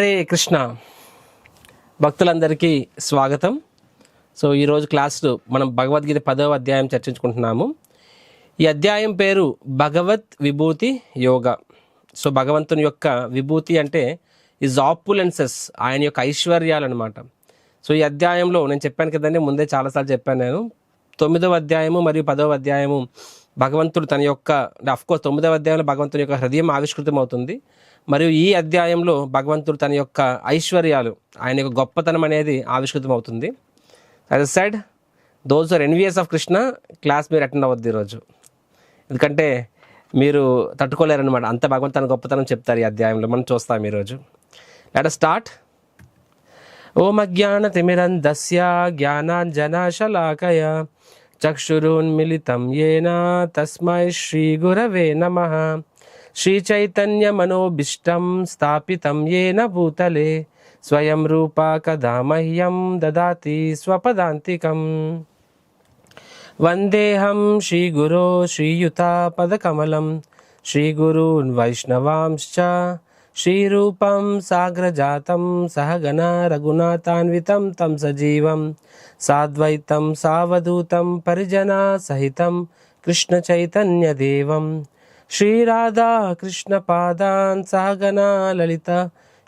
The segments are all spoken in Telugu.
హరే కృష్ణ భక్తులందరికీ స్వాగతం. సో ఈరోజు క్లాస్లో మనం భగవద్గీత 10వ అధ్యాయం చర్చించుకుంటున్నాము. ఈ అధ్యాయం పేరు భగవత్ విభూతి యోగ. సో భగవంతుని యొక్క విభూతి అంటే ఈజ్ ఆపులెన్సెస్, ఆయన యొక్క ఐశ్వర్యాలు అనమాట. సో ఈ అధ్యాయంలో నేను చెప్పాను కదండి, ముందే చాలాసార్లు చెప్పాను నేను. 9వ అధ్యాయము మరియు 10వ అధ్యాయము భగవంతుడు తన యొక్క అఫ్కోర్స్ 9వ అధ్యాయంలో భగవంతుని యొక్క హృదయం ఆవిష్కృతం అవుతుంది. మరియు ఈ అధ్యాయంలో భగవంతుడు తన యొక్క ఐశ్వర్యాలు, ఆయన యొక్క గొప్పతనం అనేది ఆవిష్కృతం అవుతుంది. As said, those are envious of Krishna class మీరు అటెండ్ అవ్వద్దు ఈరోజు, ఎందుకంటే మీరు తట్టుకోలేరనమాట. అంత భగవంతుని గొప్పతనం చెప్తారు ఈ అధ్యాయంలో. మనం చూస్తాం ఈరోజు. Let us start. ఓం అజ్ఞానతిమిరంధస్య జ్ఞానాంజనశలాకయ చక్షురున్మిలితం యేన తస్మై శ్రీగురవే నమః. శ్రీచైతన్యమనోభీష్టం స్థాపితం యేన భూతలే స్వయం రూపా కదా మహ్యం దదాతి స్వపదాంతికం. వందేహం శ్రీగురో శ్రీయుతాపదకమలం శ్రీగురూన్ వైష్ణవాంశ్చ శ్రీరూపం సాగ్రజాతం సహగణ రఘునాథాన్వితం తం సజీవం సాద్వైతం సావధూతం పరిజనా సహితం కృష్ణ చైతన్యదేవం శ్రీరాధా కృష్ణ పాదాన్ సహగణా లలిత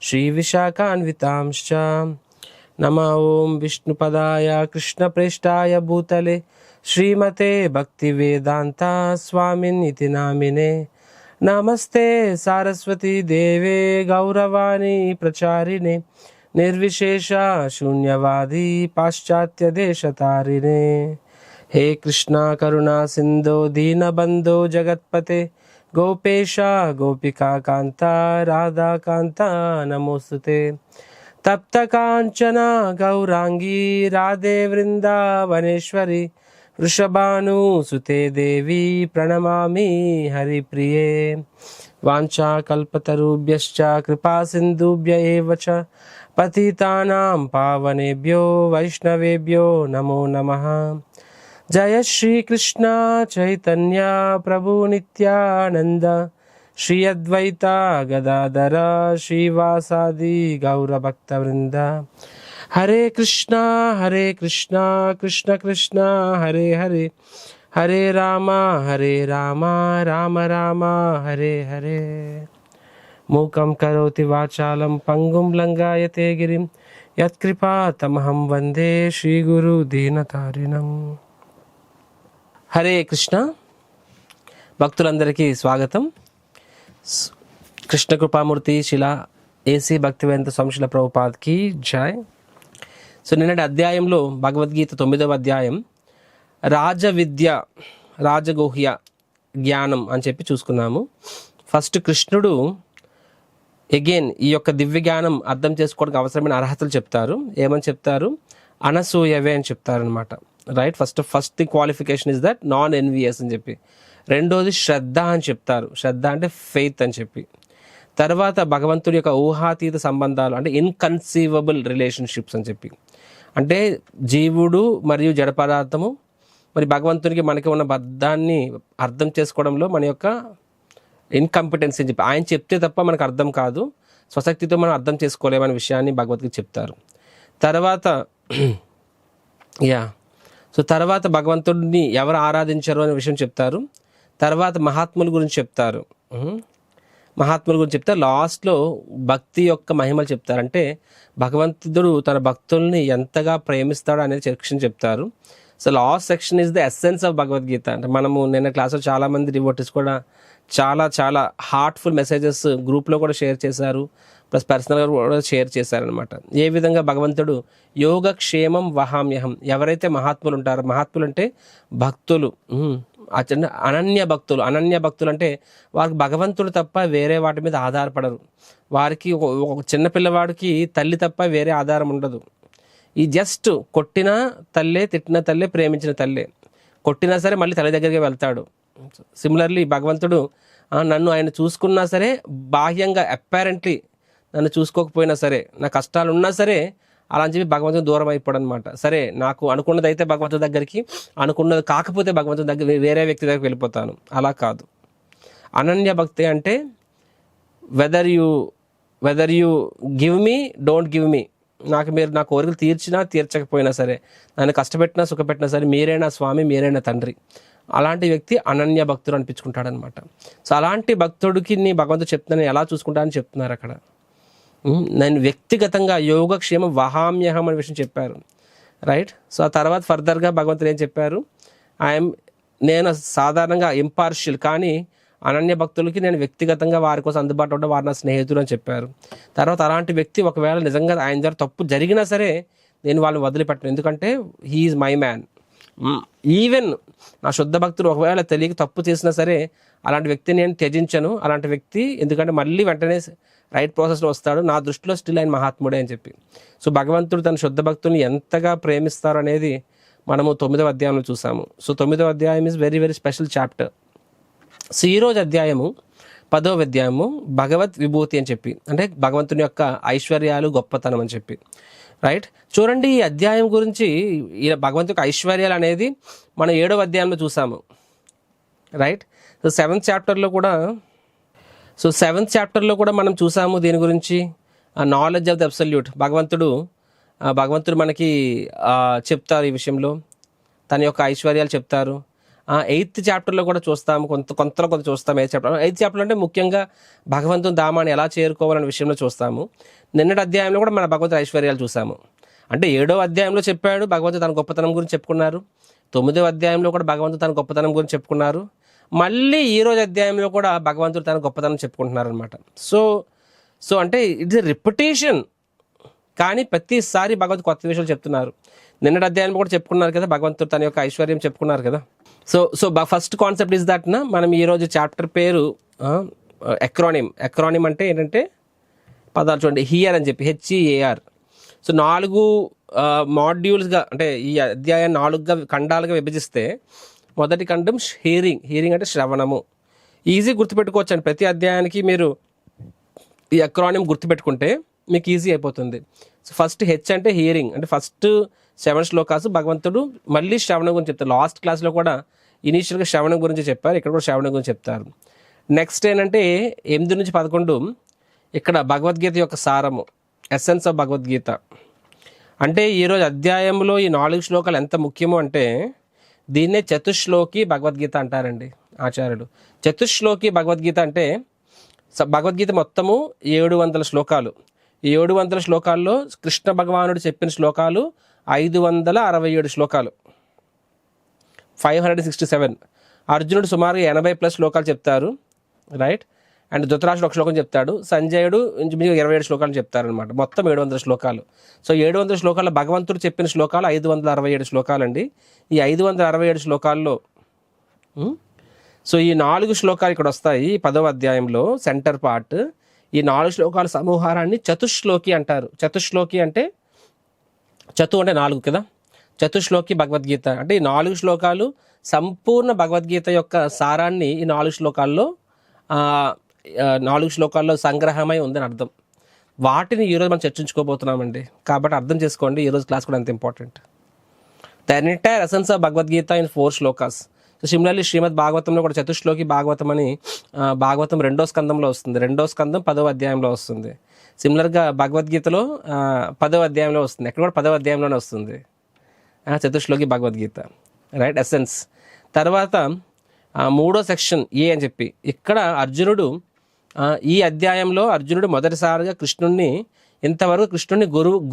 శ్రీ విశాఖాన్వితాంశ్చ. నమ ఓం విష్ణుపదాయ కృష్ణప్రేష్టాయ భూతలే శ్రీమతే భక్తివేదాంత స్వామిన్ ఇతి నామినే. నమస్తే సారస్వతీ దేవే గౌరవాణి ప్రచారిణే నిర్విశేష శూన్యవాది పాశ్చాత్య దేశతారిణే. హే కృష్ణ కరుణా సింధో దీనబంధో జగత్పతే గోపేశ గోపికా కాంత రాధాకాంత నమోస్తుతే. తప్త కాంచన గౌరాంగీ రాధే వృందావనేశ్వరి వృషభానుసుతే దేవి ప్రణమామి హరిప్రియే. వాంఛాకల్పతరుభ్యశ్చ కృపా సింధుభ్య ఏవ చ పతితానాం పావనేభ్యో వైష్ణవేభ్యో నమో నమః. జయ శ్రీకృష్ణ చైతన్య ప్రభు నిత్యానంద శ్రీ అద్వైత గదాధర శ్రీవాసాది గౌరభక్తవృంద. హరే కృష్ణ కృష్ణ కృష్ణ హరే హరే హరే రామ రామ రామ హరే హరే. మూకం కరోతి వాచాలం పంగుం లంఘాయతే గిరిం యత్కృపాతమహం వందే శ్రీగురు దీనతారిణం. హరే కృష్ణ భక్తులందరికీ స్వాగతం. కృష్ణ కృపామూర్తి శిలా ఏసీ భక్తివేదాంత స్వామి ప్రభుపాద్కి జై. సో నిన్నటి అధ్యాయంలో భగవద్గీత 9వ అధ్యాయం రాజవిద్య రాజగుహ్య జ్ఞానం అని చెప్పి చూసుకున్నాము. ఫస్ట్ కృష్ణుడు అగైన్ ఈ యొక్క దివ్య జ్ఞానం అర్థం చేసుకోవడానికి అవసరమైన అర్హతలు చెప్తారు. ఏమని చెప్తారు? అనసూయవే అని చెప్తారు అనమాట. Right, first the qualification is that non envious అని చెప్పి. రెండోది శ్రద్ధ అని చెప్తారు. శ్రద్ధ అంటే ఫెయిత్ అని చెప్పి. తర్వాత భగవంతుడి యొక్క ఊహాతీత సంబంధాలు అంటే ఇన్కన్సీవబుల్ రిలేషన్షిప్స్ అని చెప్పి. అంటే జీవుడు మరియు జడ పదార్థము మరి భగవంతునికి మనకి ఉన్న బద్ధాన్ని అర్థం చేసుకోవడంలో మన యొక్క ఇన్కంపిటెన్సీ అని చెప్పి. ఆయన చెప్తే తప్ప మనకు అర్థం కాదు, స్వశక్తితో మనం అర్థం చేసుకోలేమనే విషయాన్ని భగవద్గీత చెప్తారు. తర్వాత తర్వాత భగవంతుడిని ఎవరు ఆరాధించారు అనే విషయం చెప్తారు. తర్వాత మహాత్ముల గురించి చెప్తారు. లాస్ట్లో భక్తి యొక్క మహిమలు చెప్తారు. అంటే భగవంతుడు తన భక్తుల్ని ఎంతగా ప్రేమిస్తాడో అనేది సెక్షన్ చెప్తారు. So last section is the essence of Bhagavad Gita. అంటే మనము నిన్న క్లాస్లో చాలామంది డివోటీస్ కూడా చాలా చాలా హార్ట్ఫుల్ మెసేజెస్ గ్రూప్లో కూడా షేర్ చేశారు, ప్లస్ పర్సనల్గా కూడా షేర్ చేశారనమాట. ఏ విధంగా భగవంతుడు యోగక్షేమం వహామ్యహం, ఎవరైతే మహాత్ములు ఉంటారో, మహాత్ములు అంటే భక్తులు, అనన్య భక్తులు అంటే వారికి భగవంతుడు తప్ప వేరే వాటి మీద ఆధారపడరు. వారికి ఒక చిన్న పిల్లవాడికి తల్లి తప్ప వేరే ఆధారం ఉండదు. ఈ జస్ట్ కొట్టిన తల్లే, తిట్టిన తల్లే, ప్రేమించిన తల్లే. కొట్టినా సరే మళ్ళీ తల్లి దగ్గరికి వెళ్తాడు. సిమిలర్లీ భగవంతుడు నన్ను ఆయన చూసుకున్నా సరే, బాహ్యంగా అపారెంట్లీ నన్ను చూసుకోకపోయినా సరే, నా కష్టాలు ఉన్నా సరే అలా అని చెప్పి భగవంతుడు దూరం అయిపోవడం అనమాట. సరే నాకు అనుకున్నది అయితే భగవంతుడి దగ్గరికి, అనుకున్నది కాకపోతే భగవంతుడి దగ్గర వేరే వ్యక్తి దగ్గరికి వెళ్ళిపోతాను. అలా కాదు. అనన్య భక్తి అంటే whether you whether you give me don't give me, నాకు మీరు నా కోరికలు తీర్చినా తీర్చకపోయినా సరే, నన్ను కష్టపెట్టినా సుఖపెట్టినా సరే, మీరే నా స్వామి, మీరే నా తండ్రి. అలాంటి వ్యక్తి అనన్య భక్తుడు అనిపించుకుంటాడనమాట. సో అలాంటి భక్తుడికి నీ భగవంతుడు చెప్తున్నాను ఎలా చూసుకుంటానని చెప్తున్నారు అక్కడ. నేను వ్యక్తిగతంగా యోగక్షేమం వహామ్యహం అనే విషయం చెప్పారు, రైట్. సో ఆ తర్వాత ఫర్దర్గా భగవంతుడు ఏం చెప్పారు, నేను సాధారణంగా ఇంపార్షియల్, కానీ అనన్య భక్తులకి నేను వ్యక్తిగతంగా వారి కోసం అందుబాటులో ఉంటే వారు నా స్నేహితులు అని చెప్పారు. తర్వాత అలాంటి వ్యక్తి ఒకవేళ నిజంగా ఆయన ద్వారా తప్పు జరిగినా సరే నేను వాళ్ళని వదిలిపెట్టను, ఎందుకంటే హీఈస్ మై మ్యాన్. ఈవెన్ నా శుద్ధ భక్తులు ఒకవేళ తెలియక తప్పు చేసినా సరే అలాంటి వ్యక్తిని నేను త్యజించను. అలాంటి వ్యక్తి ఎందుకంటే మళ్ళీ వెంటనే రైట్ ప్రాసెస్లో వస్తాడు, నా దృష్టిలో స్టిల్ ఆయన మహాత్ముడే అని చెప్పి. సో భగవంతుడు తన శుద్ధ భక్తుల్ని ఎంతగా ప్రేమిస్తారు అనేది మనము 9వ అధ్యాయంలో చూసాము. సో 9వ అధ్యాయం is very very special chapter. So ఈరోజు అధ్యాయము 10వ అధ్యాయము భగవత్ విభూతి అని చెప్పి, అంటే భగవంతుని యొక్క ఐశ్వర్యాలు గొప్పతనం అని చెప్పి, రైట్. చూడండి ఈ అధ్యాయం గురించి, ఈ భగవంతు యొక్క ఐశ్వర్యాలు అనేది మనం 7వ అధ్యాయంలో చూసాము, రైట్. సో 7th చాప్టర్లో కూడా మనం చూసాము దీని గురించి, నాలెడ్జ్ ఆఫ్ ద అబ్సల్యూట్. భగవంతుడు మనకి చెప్తారు ఈ విషయంలో, తన యొక్క ఐశ్వర్యాలు చెప్తారు. 8th చాప్టర్లో కూడా చూస్తాము, కొంత చూస్తాము. 8th చాప్టర్ అంటే ముఖ్యంగా భగవంతుని ధామాన్ని ఎలా చేరుకోవాలనే విషయంలో చూస్తాము. నిన్నటి అధ్యాయంలో కూడా మన భగవంతుడి ఐశ్వర్యాలు చూసాము. అంటే 7వ అధ్యాయంలో చెప్పాడు భగవంతుడు తన గొప్పతనం గురించి చెప్పుకున్నారు, 9వ అధ్యాయంలో కూడా భగవంతుడు తన గొప్పతనం గురించి చెప్పుకున్నారు, మళ్ళీ ఈరోజు అధ్యాయంలో కూడా భగవంతుడు తన గొప్పతనం చెప్పుకుంటున్నారు అనమాట. సో అంటే ఇట్స్ ఎ రిపిటేషన్, కానీ ప్రతిసారి భగవంతుడు కొత్త విషయాలు చెప్తున్నారు. నిన్నటి అధ్యాయంలో కూడా చెప్పుకున్నారు కదా, భగవంతుడు తన యొక్క ఐశ్వర్యం చెప్పుకున్నారు కదా. So first concept is that మనం ఈరోజు చాప్టర్ పేరు ఎక్రానిమ్ అంటే ఏంటంటే పదాలు చూడండి, హియర్ అని చెప్పి, HEAR. సో 4 మాడ్యూల్స్గా, అంటే ఈ అధ్యాయాన్ని 4 ఖండాలుగా విభజిస్తే మొదటి ఖండం హీరింగ్ అంటే శ్రవణము. ఈజీ గుర్తుపెట్టుకోవచ్చు అండి, ప్రతి అధ్యాయానికి మీరు ఈ ఎక్రానిమ్ గుర్తుపెట్టుకుంటే మీకు ఈజీ అయిపోతుంది. సో ఫస్ట్ H అంటే హియరింగ్, అంటే ఫస్ట్ 7 శ్లోకాస్ భగవంతుడు మళ్ళీ శ్రవణం గురించి చెప్తారు. లాస్ట్ క్లాస్లో కూడా ఇనీషియల్గా శ్రవణం గురించి చెప్పారు, ఇక్కడ కూడా శ్రవణం గురించి చెప్తారు. నెక్స్ట్ ఏంటంటే 8 నుంచి 11 ఇక్కడ భగవద్గీత యొక్క సారము, ఎసెన్స్ ఆఫ్ భగవద్గీత. అంటే ఈరోజు అధ్యాయంలో ఈ 4 శ్లోకాలు ఎంత ముఖ్యమో అంటే దీన్నే చతుశ్లోకి భగవద్గీత అంటారండి ఆచార్యులు. చతుశ్లోకి భగవద్గీత అంటే భగవద్గీత మొత్తము 700 శ్లోకాలు. ఈ 700 శ్లోకాల్లో కృష్ణ భగవానుడు చెప్పిన శ్లోకాలు 567 శ్లోకాలు, 567. అర్జునుడు సుమారు 80+ శ్లోకాలు చెప్తారు, రైట్. అండ్ ధృతరాష్ట్రుడు 1 శ్లోకం చెప్తాడు, సంజయుడు ఇంచుమించు 27 శ్లోకాలు చెప్తారనమాట. మొత్తం 700 శ్లోకాలు. సో 700 శ్లోకాల్లో భగవంతుడు చెప్పిన శ్లోకాలు 567 శ్లోకాలండి. ఈ 567 శ్లోకాల్లో సో ఈ 4 శ్లోకాలు ఇక్కడ వస్తాయి 10వ అధ్యాయంలో సెంటర్ పార్ట్. ఈ 4 శ్లోకాల సమూహారాన్ని చతుశ్లోకి అంటారు. చతుశ్లోకి అంటే చతు అంటే 4 కదా, చతుశ్లోకి భగవద్గీత అంటే ఈ 4 శ్లోకాలు సంపూర్ణ భగవద్గీత యొక్క సారాన్ని ఈ 4 శ్లోకాల్లో సంగ్రహమై ఉందని అర్థం. వాటిని ఈరోజు మనం చర్చించుకోబోతున్నామండి. కాబట్టి అర్థం చేసుకోండి, ఈరోజు క్లాస్ కూడా అంత important. The entire essence of Bhagavad Gita in 4 shlokas. So similarly Srimad భాగవతంలో కూడా చతుశ్లోకి భాగవతం అని భాగవతం 2వ స్కందంలో వస్తుంది, 2వ స్కందం 10వ అధ్యాయంలో వస్తుంది. సిమిలర్గా భగవద్గీతలో 10వ అధ్యాయంలో వస్తుంది, ఎక్కడ కూడా 10వ అధ్యాయంలోనే వస్తుంది చతుశ్లోకి భగవద్గీత, రైట్, ఎసెన్స్. తర్వాత 3వ సెక్షన్ ఏ అని చెప్పి, ఇక్కడ అర్జునుడు ఈ అధ్యాయంలో అర్జునుడు మొదటిసారిగా కృష్ణుణ్ణి, ఇంతవరకు కృష్ణుణ్ణి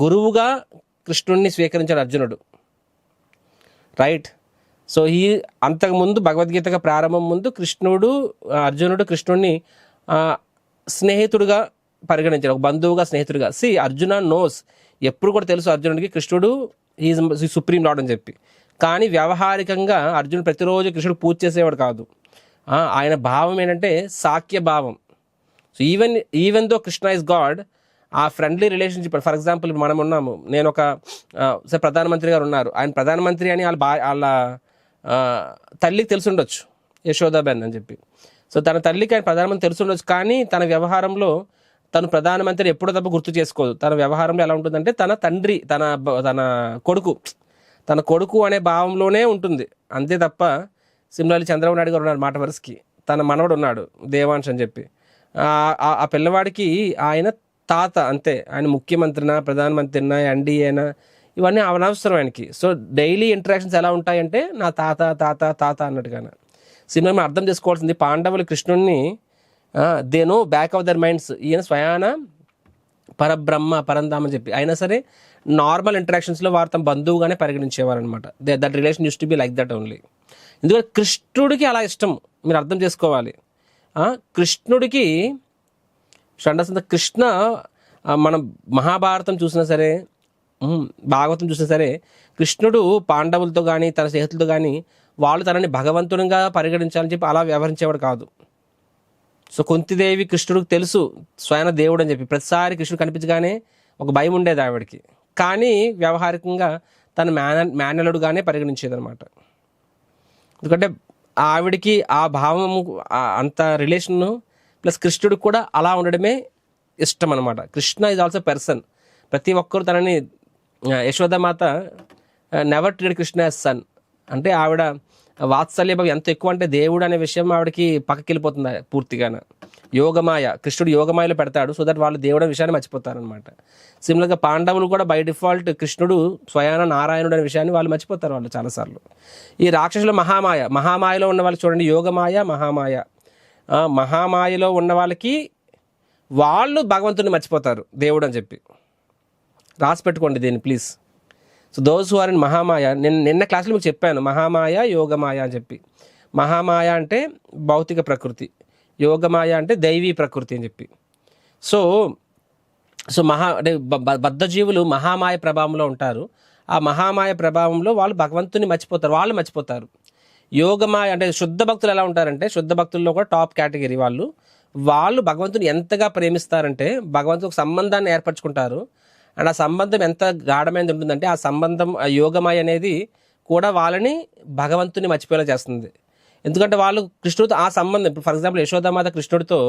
గురువుగా కృష్ణుణ్ణి స్వీకరించాడు అర్జునుడు, రైట్. సో అంతకుముందు భగవద్గీతగా ప్రారంభం ముందు అర్జునుడు కృష్ణుణ్ణి స్నేహితుడుగా పరిగణించాడు, ఒక బంధువుగా, స్నేహితుడిగా. అర్జున నోస్, ఎప్పుడు కూడా తెలుసు అర్జునుడికి కృష్ణుడు ఈజ్ సుప్రీం లార్డ్ అని చెప్పి. కానీ వ్యవహారికంగా అర్జునుడు ప్రతిరోజు కృష్ణుడు పూజ చేసేవాడు కాదు. ఆయన భావం ఏంటంటే సాఖ్య భావం. So even though Krishna is God, ఆ ఫ్రెండ్లీ రిలేషన్షిప్. ఫర్ ఎగ్జాంపుల్ మనం ఉన్నాము, నేను ఒక ప్రధానమంత్రి గారు ఉన్నారు, ఆయన ప్రధానమంత్రి అని వాళ్ళ తల్లికి తెలిసి ఉండొచ్చు, యశోదాబెన్ అని చెప్పి. సో తన తల్లికి ఆయన ప్రధానమంత్రి తెలిసి ఉండొచ్చు, కానీ తన వ్యవహారంలో తను ప్రధానమంత్రి ఎప్పుడో తప్ప గుర్తు చేసుకోదు. తన వ్యవహారంలో ఎలా ఉంటుందంటే తన తండ్రి, తన కొడుకు అనే భావంలోనే ఉంటుంది, అంతే తప్ప. సిమిలర్లీ చంద్రబాబు నాయుడు గారు ఉన్నారు మాట వరుసకి, తన మనవడు ఉన్నాడు దేవాంశ్ అని చెప్పి. ఆ పిల్లవాడికి ఆయన తాత అంతే. ఆయన ముఖ్యమంత్రినా, ప్రధానమంత్రినా, ఎన్డీఏనా, ఇవన్నీ అనవసరం ఆయనకి. సో డైలీ ఇంటరాక్షన్స్ ఎలా ఉంటాయంటే నా తాత తాత తాత అన్నట్టుగానే. సినిమా మనం అర్థం చేసుకోవాల్సింది, పాండవులు కృష్ణుడిని they know back of their minds ఈయన స్వయాన పరబ్రహ్మ పరంధామ అని చెప్పి, అయినా సరే నార్మల్ ఇంటరాక్షన్స్లో వారు తమ బంధువుగానే పరిగణించేవారు అనమాట. That relation use to be like that only. ఎందుకంటే కృష్ణుడికి అలా ఇష్టం, మీరు అర్థం చేసుకోవాలి. కృష్ణుడికి కృష్ణ మనం మహాభారతం చూసినా సరే, భాగవతం చూసినా సరే, కృష్ణుడు పాండవులతో కానీ తన స్నేహితులతో కానీ వాళ్ళు తనని భగవంతునిగా పరిగణించాలని చెప్పి అలా వ్యవహరించేవాడు కాదు. సో కుంతిదేవి కృష్ణుడికి తెలుసు స్వయం దేవుడు అని చెప్పి, ప్రతిసారి కృష్ణుడు కనిపించగానే ఒక భయం ఉండేది ఆవిడకి, కానీ వ్యవహారికంగా తన మేనలుడుగానే పరిగణించేది అనమాట. ఎందుకంటే ఆవిడికి ఆ భావము అంత రిలేషను ప్లస్ కృష్ణుడికి కూడా అలా ఉండడమే ఇష్టం అనమాట. Krishna is also person. ప్రతి ఒక్కరు తనని యశోదమాత never treat Krishna as son. అంటే ఆవిడ వాత్సల్య భావం ఎంత ఎక్కువ అంటే దేవుడు అనే విషయం ఆవిడకి పక్కకి వెళ్ళిపోతుంది పూర్తిగాన. యోగమాయ, కృష్ణుడు యోగమాయలో పెడతాడు సో దట్ వాళ్ళు దేవుడు అనే విషయాన్ని మర్చిపోతారనమాట. సిమిలర్గా పాండవులు కూడా బై డిఫాల్ట్ కృష్ణుడు స్వయాన నారాయణుడు అనే విషయాన్ని వాళ్ళు మర్చిపోతారు వాళ్ళు చాలాసార్లు. ఈ రాక్షసులు మహామాయలో ఉన్న వాళ్ళు చూడండి, యోగమాయ మహామాయ. మహామాయలో ఉన్న వాళ్ళకి వాళ్ళు భగవంతుని మర్చిపోతారు దేవుడు అని చెప్పి. రాసి పెట్టుకోండి దీన్ని please. So those who are in Mahamaya, నిన్న క్లాస్లో మీకు చెప్పాను మహామాయ యోగమాయ అని చెప్పి. మహామాయ అంటే భౌతిక ప్రకృతి, యోగమాయ అంటే దైవీ ప్రకృతి అని చెప్పి. సో అంటే బద్ధజీవులు మహామాయ ప్రభావంలో ఉంటారు. ఆ మహామాయ ప్రభావంలో వాళ్ళు భగవంతుని వాళ్ళు మర్చిపోతారు. యోగమాయ అంటే శుద్ధ భక్తులు ఎలా ఉంటారంటే, శుద్ధ భక్తుల్లో కూడా టాప్ కేటగిరీ వాళ్ళు భగవంతుని ఎంతగా ప్రేమిస్తారంటే భగవంతుని ఒక సంబంధాన్ని ఏర్పరచుకుంటారు. అండ్ ఆ సంబంధం ఎంత గాఢమైనది ఉంటుందంటే ఆ సంబంధం, ఆ యోగమాయ అనేది కూడా వాళ్ళని భగవంతుని మర్చిపోయేలా చేస్తుంది. ఎందుకంటే వాళ్ళు కృష్ణుడితో ఆ సంబంధం, ఇప్పుడు ఫర్ ఎగ్జాంపుల్ యశోదామాత కృష్ణుడితో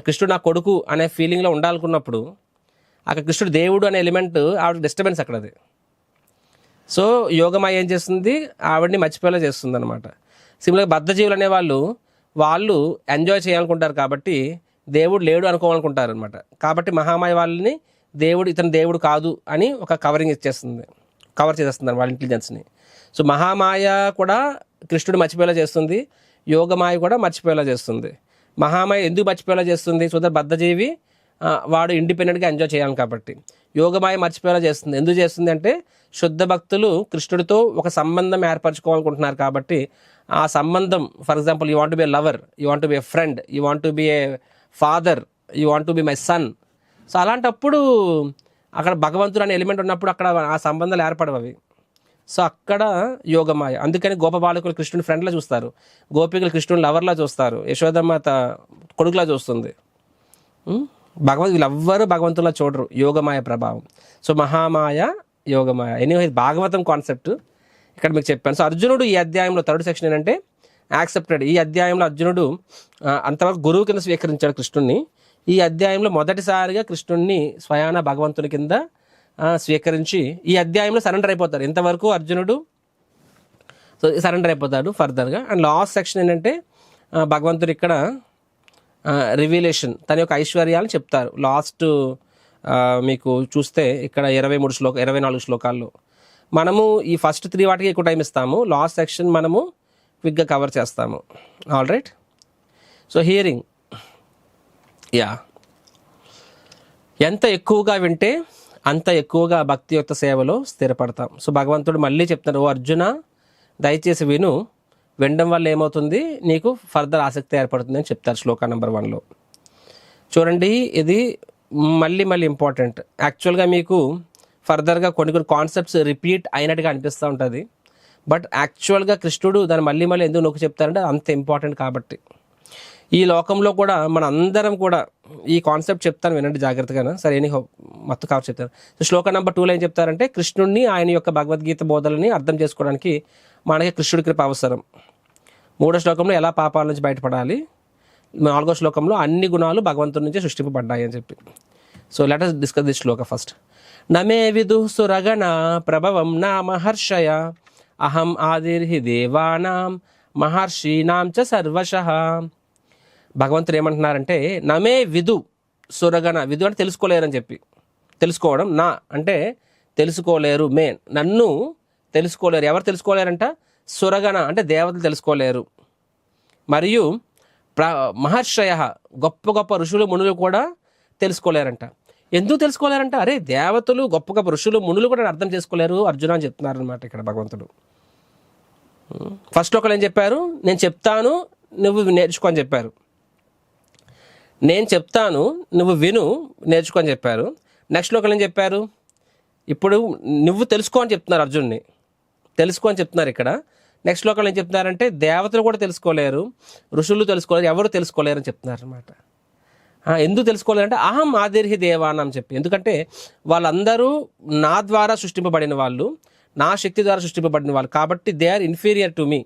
కృష్ణుడు నా కొడుకు అనే ఫీలింగ్లో ఉండాలనుకున్నప్పుడు అక్కడ కృష్ణుడు దేవుడు అనే ఎలిమెంట్ ఆవిడకి డిస్టర్బెన్స్ అక్కడ అది. సో యోగమాయ ఏం చేస్తుంది, ఆవిడని మర్చిపోయేలా చేస్తుంది అనమాట. సిమిలర్గా బద్ధజీవులు అనేవాళ్ళు వాళ్ళు ఎంజాయ్ చేయాలనుకుంటారు కాబట్టి దేవుడు లేడు అనుకోవాలనుకుంటారు అనమాట. కాబట్టి మహామాయ వాళ్ళని ఇతను దేవుడు కాదు అని ఒక కవర్ చేసేస్తుంది వాళ్ళ ఇంటెలిజెన్స్ని. సో మహామాయ కూడా కృష్ణుడు మర్చిపోయేలా చేస్తుంది, యోగమాయ కూడా మర్చిపోయేలా చేస్తుంది. మహామాయ ఎందుకు మర్చిపోయేలా చేస్తుంది, సో దట్ బద్ధజీవి వాడు ఇండిపెండెంట్గా ఎంజాయ్ చేయాలి కాబట్టి. యోగమాయ మర్చిపోయేలా చేస్తుంది, ఎందుకు చేస్తుంది అంటే శుద్ధ భక్తులు కృష్ణుడితో ఒక సంబంధం ఏర్పరచుకోవాలనుకుంటున్నారు కాబట్టి ఆ సంబంధం, for example you want to be a lover, you want to be a friend, you want to be A father, you want to be my son. So అలాంటప్పుడు అక్కడ భగవంతుడు అనే ఎలిమెంట్ ఉన్నప్పుడు అక్కడ ఆ సంబంధాలు ఏర్పడవు అవి. సో అక్కడ యోగమాయ. అందుకని గోపబాలకులు కృష్ణుని ఫ్రెండ్లా చూస్తారు, గోపికలు కృష్ణుని లవర్లా చూస్తారు, యశోదమాత కొడుకులా చూస్తుంది. వీళ్ళెవ్వరూ భగవంతులా చూడరు, యోగమాయ ప్రభావం. So Mahamaya Yogamaya. Anyway Bhagavatam concept ఇక్కడ మీకు చెప్పాను. సో అర్జునుడు ఈ అధ్యాయంలో థర్డ్ సెక్షన్ ఏంటంటే యాక్సెప్టెడ్. ఈ అధ్యాయంలో అర్జునుడు అంతవరకు గురువు కింద స్వీకరించాడు కృష్ణుడిని. ఈ అధ్యాయంలో మొదటిసారిగా కృష్ణుడిని స్వయాన భగవంతుని కింద స్వీకరించి ఈ అధ్యాయంలో సరెండర్ అయిపోతారు. ఇంతవరకు అర్జునుడు సో సరెండర్ అయిపోతాడు ఫర్దర్గా. అండ్ లాస్ట్ సెక్షన్ ఏంటంటే భగవంతుడు ఇక్కడ రివీలేషన్, తన యొక్క ఐశ్వర్యాలను చెప్తారు. లాస్ట్ మీకు చూస్తే ఇక్కడ 24 శ్లోకాల్లో మనము ఈ ఫస్ట్ 3 వాటికి ఎక్కువ టైం ఇస్తాము, లాస్ట్ సెక్షన్ మనము క్విక్గా కవర్ చేస్తాము. All right. సో హియరింగ్, ఎంత ఎక్కువగా వింటే అంత ఎక్కువగా భక్తి యొక్క సేవలో స్థిరపడతాం. సో భగవంతుడు మళ్ళీ చెప్తున్నారు, ఓ అర్జున దయచేసి వినడం వల్ల ఏమవుతుంది, నీకు ఫర్దర్ ఆసక్తి ఏర్పడుతుంది అని చెప్తారు శ్లోక నెంబర్ 1లో. చూడండి, ఇది మళ్ళీ ఇంపార్టెంట్. యాక్చువల్గా మీకు ఫర్దర్గా కొన్ని కాన్సెప్ట్స్ రిపీట్ అయినట్టుగా అనిపిస్తూ ఉంటుంది, బట్ యాక్చువల్గా కృష్ణుడు దాన్ని మళ్ళీ ఎందుకు నొక్కి చెప్తారంటే అంత ఇంపార్టెంట్ కాబట్టి. ఈ లోకంలో కూడా మన అందరం కూడా ఈ కాన్సెప్ట్ చెప్తాను, వినండి జాగ్రత్తగా. సరే మొత్తం కవర్ చెప్తాను. సో శ్లోక నెంబర్ 2లో ఏం చెప్తారంటే కృష్ణుడిని, ఆయన యొక్క భగవద్గీత బోధనని అర్థం చేసుకోవడానికి మనకి కృష్ణుడి కృప అవసరం. 3వ శ్లోకంలో ఎలా పాపాల నుంచి బయటపడాలి, 4వ శ్లోకంలో అన్ని గుణాలు భగవంతుడి నుంచి సృష్టింపబడ్డాయి అని చెప్పి. So let us discuss this shloka first. నమే విదు సురగణ ప్రభవం నా మహర్షయ అహం ఆదిర్హి దేవానాం మహర్షీనాం చ సర్వశః. భగవంతుడు ఏమంటున్నారంటే నమే విదు, సురగణ, విదు అంటే తెలుసుకోలేరు అని చెప్పి, తెలుసుకోవడం, నా అంటే తెలుసుకోలేరు, మే నన్ను తెలుసుకోలేరు. ఎవరు తెలుసుకోలేరంట? సురగణ అంటే దేవతలు తెలుసుకోలేరు. మరియు మహర్షయ, గొప్ప గొప్ప ఋషులు మునులు కూడా తెలుసుకోలేరంట. ఎందుకు తెలుసుకోలేరంట? అరే దేవతలు, గొప్ప గొప్ప ఋషులు మునులు కూడా అర్థం చేసుకోలేరు అర్జున అని చెప్తున్నారు అనమాట ఇక్కడ భగవంతుడు. ఫస్ట్ ఒకళ్ళు ఏం చెప్పారు? నేను చెప్తాను నువ్వు నేర్చుకో అని చెప్పారు. నేను చెప్తాను నువ్వు విను నేర్చుకో అని చెప్పారు. నెక్స్ట్ ఒకళ్ళు ఏం చెప్పారు? ఇప్పుడు నువ్వు తెలుసుకో అని చెప్తున్నారు అర్జున్ని, తెలుసుకో అని చెప్తున్నారు ఇక్కడ. నెక్స్ట్ ఒకళ్ళు ఏం చెప్తున్నారంటే దేవతలు కూడా తెలుసుకోలేరు, ఋషులు తెలుసుకోలేరు, ఎవరు తెలుసుకోలేరు అని చెప్తున్నారు అనమాట. ఎందుకు తెలుసుకోలేరంటే అహం ఆదిర్హి దేవానం చెప్పి, ఎందుకంటే వాళ్ళందరూ నా ద్వారా సృష్టింపబడిన వాళ్ళు, నా శక్తి ద్వారా సృష్టింపబడిన వాళ్ళు, కాబట్టి they are inferior to me.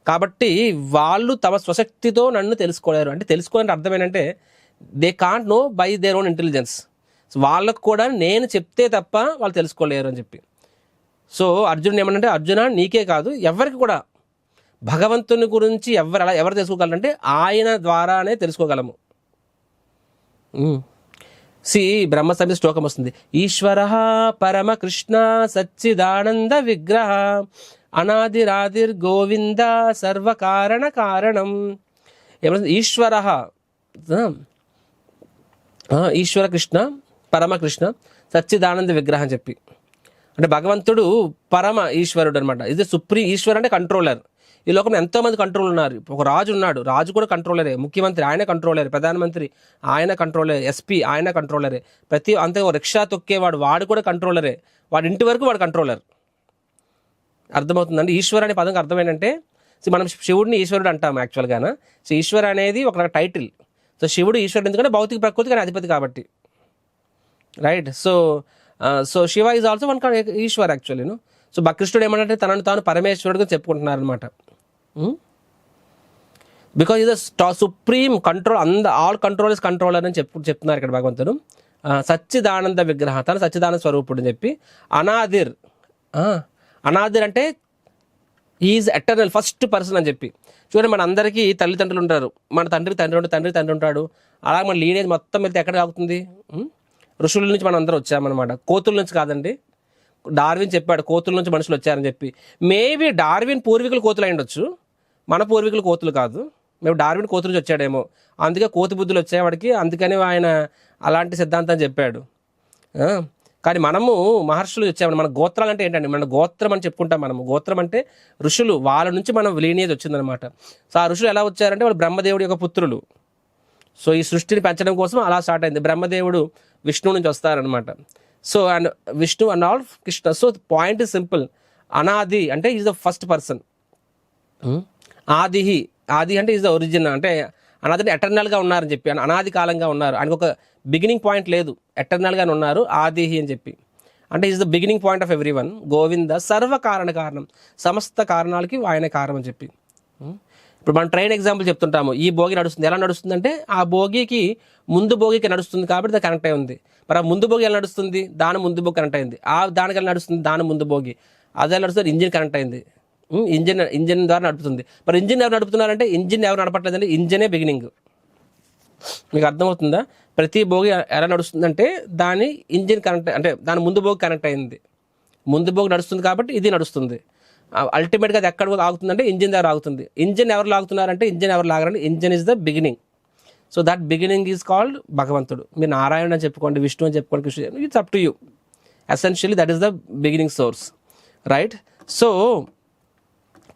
కాబట్టి వాళ్ళు తమ స్వశక్తితో నన్ను తెలుసుకోలేరు. అంటే తెలుసుకోవాలంటే అర్థం ఏంటంటే they can't know by their own intelligence. వాళ్ళకు కూడా నేను చెప్తే తప్ప వాళ్ళు తెలుసుకోలేరు అని చెప్పి. సో అర్జునుడు ఏమనంటే, అర్జున నీకే కాదు ఎవరికి కూడా భగవంతుని గురించి ఎవరు తెలుసుకోగలరంటే ఆయన ద్వారానే తెలుసుకోగలము. బ్రహ్మ సంహిత శ్లోకం వస్తుంది. ఈశ్వర పరమ కృష్ణ సచ్చిదానంద విగ్రహ అనాదిరాదిర్ గోవింద సర్వకారణ కారణం. ఏమన్నా ఈశ్వర కృష్ణ పరమకృష్ణ సచ్చిదానంద విగ్రహం చెప్పి, అంటే భగవంతుడు పరమ ఈశ్వరుడు అనమాట. ఇది సుప్రీం ఈశ్వర్ అంటే కంట్రోలర్. ఈ లోకంలో ఎంతోమంది కంట్రోల్ ఉన్నారు. ఒక రాజు ఉన్నాడు, రాజు కూడా కంట్రోలరే. ముఖ్యమంత్రి ఆయన కంట్రోలరే, ప్రధానమంత్రి ఆయన కంట్రోలరే, ఎస్పీ ఆయన కంట్రోలరే, అంతే రిక్షా తొక్కేవాడు వాడు కూడా కంట్రోలరే, వాడి ఇంటి వరకు వాడు కంట్రోలర్. అర్థమవుతుందండి? ఈశ్వర్ అనే పదంకి అర్థం ఏంటంటే, మనం శివుడిని ఈశ్వరుడు అంటాం యాక్చువల్గానా. సో ఈశ్వర్ అనేది ఒక టైటిల్. సో శివుడు ఈశ్వరుడు ఎందుకంటే భౌతిక ప్రకృతి కానీ అధిపతి కాబట్టి, right? So Shiva is also one Ishwar actually. So కృష్ణుడు ఏమంటే తనను తాను పరమేశ్వరుడుగా చెప్పుకుంటున్నారు అనమాట. బికాజ్ ఇది supreme control, all control is controller అని చెప్తున్నారు ఇక్కడ భగవంతుడు. సచ్చిదానంద విగ్రహ, తన సచ్చిదానంద స్వరూపుడు అని చెప్పి. అనాదిర్ అంటే ఈజ్ ఎటర్నల్, ఫస్ట్ పర్సన్ అని చెప్పి. చూడండి మన అందరికీ తల్లిదండ్రులు ఉంటారు, మన తండ్రి ఉంటాడు. అలాగే మన లీనేజ్ మొత్తం వెళ్తే ఎక్కడ ఆగుతుంది? ఋషుల నుంచి మనం అందరం వచ్చామన్నమాట, కోతుల నుంచి కాదండి. డార్విన్ చెప్పాడు కోతుల నుంచి మనుషులు వచ్చారని చెప్పి. మేబీ డార్విన్ పూర్వీకులు కోతులు అయి ఉండొచ్చు, మన పూర్వీకులు కోతులు కాదు. మేము డార్విన్ కోతుల నుంచి వచ్చాడేమో, అందుకే కోతి బుద్ధులు వచ్చేవాడికి, అందుకని ఆయన అలాంటి సిద్ధాంతం చెప్పాడు. కానీ మనము మహర్షులు వచ్చామని, మన గోత్రాలు అంటే ఏంటండి? మన గోత్రం అని చెప్పుకుంటాం. మనము గోత్రం అంటే ఋషులు, వాళ్ళ నుంచి మనం లీనియేజ్ వచ్చిందనమాట. సో ఆ ఋషులు ఎలా వచ్చారంటే వాళ్ళు బ్రహ్మదేవుడి యొక్క పుత్రులు. సో ఈ సృష్టిని పెంచడం కోసం అలా స్టార్ట్ అయింది. బ్రహ్మదేవుడు విష్ణువు నుంచి వస్తారనమాట. So and Vishnu and all Krishna. So point is simple. అనాది అంటే ఈజ్ ద ఫస్ట్ పర్సన్. ఆది అంటే ఈజ్ ద ఒరిజిన్, అంటే అనాది ఎటర్నల్గా ఉన్నారని చెప్పి, అనాది కాలంగా ఉన్నారు. ఆయనకు ఒక బిగినింగ్ పాయింట్ లేదు, ఎటర్నల్గానే ఉన్నారు. ఆదిహి అని చెప్పి అంటే is the beginning point of every one. Govinda కారణం, సమస్త కారణాలకి ఆయన కారణం అని చెప్పి. ఇప్పుడు మనం ట్రైన్ ఎగ్జాంపుల్ చెప్తుంటాము. ఈ భోగి నడుస్తుంది, ఎలా నడుస్తుంది అంటే ఆ భోగికి ముందు భోగికి నడుస్తుంది కాబట్టి అది కనెక్ట్ అయి ఉంది. మరి ఆ ముందు భోగి ఎలా నడుస్తుంది? దాని ముందు భోగి కనెక్ట్ అయింది. దానికి ఎలా నడుస్తుంది? దాని ముందు భోగి. అదే నడుస్తుంది, ఇంజిన్ కనెక్ట్ అయింది, ఇంజిన్ ద్వారా నడుపుతుంది. మరి ఇంజిన్ ఎవరు నడుపుతున్నారంటే ఇంజిన్ ఎవరు నడపట్లేదంటే ఇంజినే బిగినింగ్. మీకు అర్థమవుతుందా? ప్రతి భోగి ఎలా నడుస్తుందంటే దాని ఇంజిన్ కనెక్ట్, అంటే దాని ముందు భోగి కనెక్ట్ అయింది. ముందు భోగి నడుస్తుంది కాబట్టి ఇది నడుస్తుంది. అల్టిమేట్గా అది ఎక్కడ ఆగుతుందంటే ఇంజిన్ దగ్గర ఆగుతుంది. ఇంజిన్ ఎవరు లాగుతున్నారంటే ఇంజిన్ ఎవరు లాగారంటే engine is the beginning. So that beginning is called భగవంతుడు. మీరు నారాయణ అని చెప్పుకోండి, విష్ణు అని చెప్పుకోండి, Krishna, it's up to you. Essentially that is the beginning source, right? So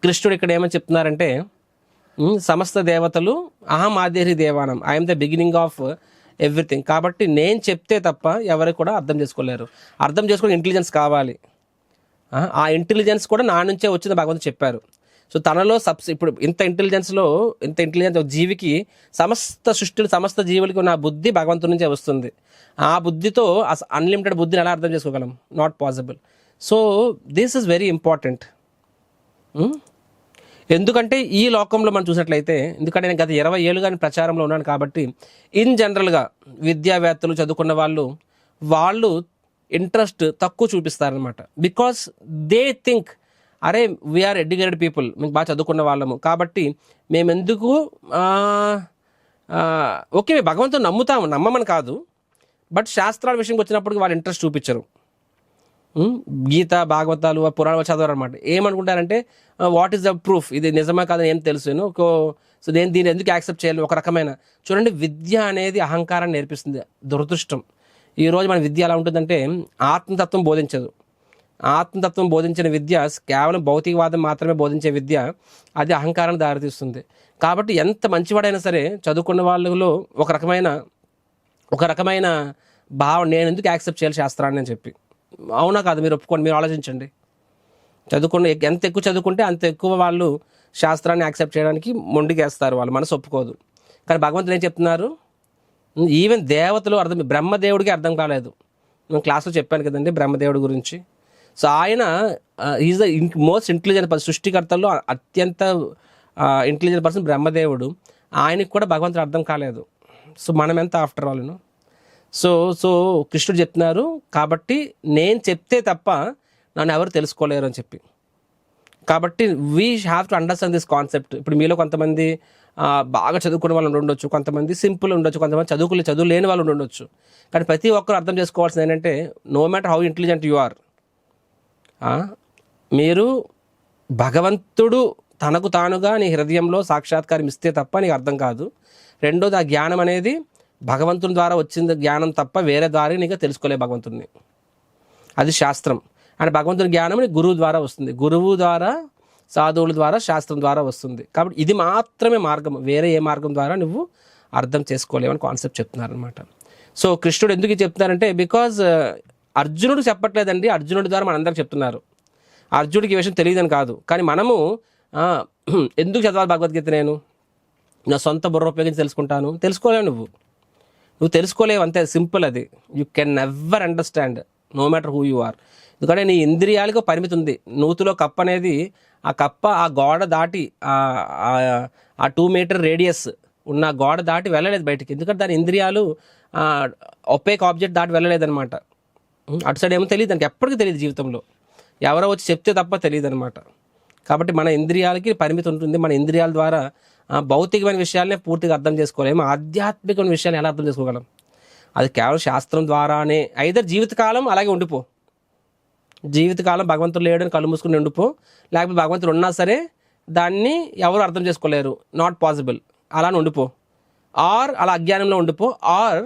కృష్ణుడు ఇక్కడ ఏమని చెప్తున్నారంటే సమస్త దేవతలు అహం ఆదిర్హి దేవానం, I'm the beginning of everything. కాబట్టి నేను చెప్తే తప్ప ఎవరికి కూడా అర్థం చేసుకోలేరు. అర్థం చేసుకునే ఇంటెలిజెన్స్ కావాలి. ఆ ఇంటెలిజెన్స్ కూడా నా నుంచే వచ్చింది భగవంతుడు చెప్పారు. సో తనలో ఇప్పుడు ఇంత ఇంటెలిజెన్స్ జీవికి, సమస్త సృష్టిలు సమస్త జీవులకి ఉన్న బుద్ధి భగవంతుడి నుంచే వస్తుంది. ఆ బుద్ధితో అన్లిమిటెడ్ బుద్ధిని ఎలా అర్థం చేసుకోగలం? Not possible. So this is very important. ఎందుకంటే ఈ లోకంలో మనం చూసినట్లయితే, ఎందుకంటే నేను గత 20 ఏళ్ళుగా ప్రచారంలో ఉన్నాను కాబట్టి, ఇన్ జనరల్గా విద్యావేత్తలు చదువుకున్న వాళ్ళు ఇంట్రెస్ట్ తక్కువ చూపిస్తారనమాట. బికాస్ దే థింక్ అరే వీఆర్ ఎడ్యుకేటెడ్ పీపుల్, మేము బాగా చదువుకున్న వాళ్ళము కాబట్టి మేమెందుకు ఓకే భగవంతుని నమ్ముతాము, నమ్మమని కాదు, బట్ శాస్త్రాల విషయంకి వచ్చినప్పటికి వాళ్ళు ఇంట్రెస్ట్ చూపించరు. గీత భాగవతాలు పురాణాలు చదవరు అనమాట. ఏమనుకుంటారంటే వాట్ ఈస్ ద ప్రూఫ్, ఇది నిజమా కాదని ఏం తెలుసు, సో నేను దీన్ని ఎందుకు యాక్సెప్ట్ చేయాలి. ఒక రకమైన చూడండి, విద్య అనేది అహంకారాన్ని నేర్పిస్తుంది. దురదృష్టం ఈరోజు మన విద్య ఎలా ఉంటుందంటే ఆత్మతత్వం బోధించదు. ఆత్మతత్వం బోధించిన విద్య కేవలం భౌతికవాదం మాత్రమే బోధించే విద్య, అది అహంకారాన్ని దారితీస్తుంది. కాబట్టి ఎంత మంచివాడైనా సరే చదువుకున్న వాళ్ళలో ఒక రకమైన భావం, నేను ఎందుకు యాక్సెప్ట్ చేయాలి శాస్త్రాన్ని అని చెప్పి. అవునా కాదు, మీరు ఒప్పుకోండి, మీరు ఆలోచించండి. ఎంత ఎక్కువ చదువుకుంటే అంత ఎక్కువ వాళ్ళు శాస్త్రాన్ని యాక్సెప్ట్ చేయడానికి మొండికేస్తారు, వాళ్ళు మనసు ఒప్పుకోదు. కానీ భగవంతుడు ఏం చెప్తున్నారు, ఈవెన్ దేవతలు బ్రహ్మదేవుడికి అర్థం కాలేదు. నేను క్లాస్లో చెప్పాను కదండి బ్రహ్మదేవుడి గురించి. సో ఆయన is the most intelligent person, సృష్టికర్తల్లో అత్యంత ఇంటెలిజెంట్ పర్సన్ బ్రహ్మదేవుడు. ఆయనకి కూడా భగవంతుడు అర్థం కాలేదు. సో మనం ఎంత ఆఫ్టర్ ఆల్ సో కృష్ణుడు చెప్తున్నారు, కాబట్టి నేను చెప్తే తప్ప నన్ను ఎవరు తెలుసుకోలేరు అని చెప్పి. కాబట్టి we have to understand this concept. ఇప్పుడు మీలో కొంతమంది బాగా చదువుకునే వాళ్ళు ఉండొచ్చు, కొంతమంది సింపుల్ ఉండొచ్చు, కొంతమంది చదువు లేని వాళ్ళు ఉండొచ్చు. కానీ ప్రతి ఒక్కరు అర్థం చేసుకోవాల్సింది ఏంటంటే, no matter how intelligent you are, మీరు భగవంతుడు తనకు తానుగా నీ హృదయంలో సాక్షాత్కారం ఇస్తే తప్ప నీకు అర్థం కాదు. రెండోది, ఆ జ్ఞానం అనేది భగవంతుని ద్వారా వచ్చింది జ్ఞానం తప్ప వేరే ద్వారా నీకు తెలుసుకోలే భగవంతుడిని. అది శాస్త్రం. అండ్ భగవంతుని జ్ఞానం నీకు గురువు ద్వారా వస్తుంది, గురువు ద్వారా, సాధువుల ద్వారా, శాస్త్రం ద్వారా వస్తుంది. కాబట్టి ఇది మాత్రమే మార్గం, వేరే ఏ మార్గం ద్వారా నువ్వు అర్థం చేసుకోలేవని కాన్సెప్ట్ చెప్తున్నారనమాట. సో కృష్ణుడు ఎందుకు చెప్తున్నారంటే, బికాజ్ అర్జునుడు చెప్పట్లేదండి, అర్జునుడి ద్వారా మనందరికి చెప్తున్నారు. అర్జునుడికి ఈ విషయం తెలియదని కాదు, కానీ మనము ఎందుకు చదవాలి భగవద్గీత, నేను నా సొంత బుర్ర ఉపయోగించి తెలుసుకోలేవు, నువ్వు తెలుసుకోలేవు, అంతే సింపుల్. అది you can never understand no matter who you are. ఎందుకంటే నీ ఇంద్రియాలకు పరిమితి ఉంది. నూతిలో కప్ప అనేది, ఆ కప్ప ఆ గోడ దాటి ఆ 2 మీటర్ రేడియస్ ఉన్న గోడ దాటి వెళ్ళలేదు బయటికి, ఎందుకంటే దాని ఇంద్రియాలు ఒపేక్ ఆబ్జెక్ట్ దాటి వెళ్ళలేదన్నమాట. అటు సైడ్ ఏమో తెలియదు, దానికి ఎప్పటికీ తెలియదు జీవితంలో, ఎవరో వచ్చి చెప్తే తప్ప తెలియదు అనమాట. కాబట్టి మన ఇంద్రియాలకి పరిమితి ఉంటుంది. మన ఇంద్రియాల ద్వారా భౌతికమైన విషయాలనే పూర్తిగా అర్థం చేసుకోలేము, ఆధ్యాత్మికమైన విషయాన్ని ఎలా అర్థం చేసుకోగలం? అది కేవలం శాస్త్రం ద్వారానే. ఐదర్ జీవితకాలం అలాగే ఉండిపో, జీవితకాలం భగవంతుడు లేడని కళ్ళు మూసుకుని ఉండిపో, లేకపోతే భగవంతుడు ఉన్నా సరే దాన్ని ఎవరు అర్థం చేసుకోలేరు, నాట్ పాసిబుల్, అలానే ఉండిపో. ఆర్ అలా అజ్ఞానంలో ఉండిపో, ఆర్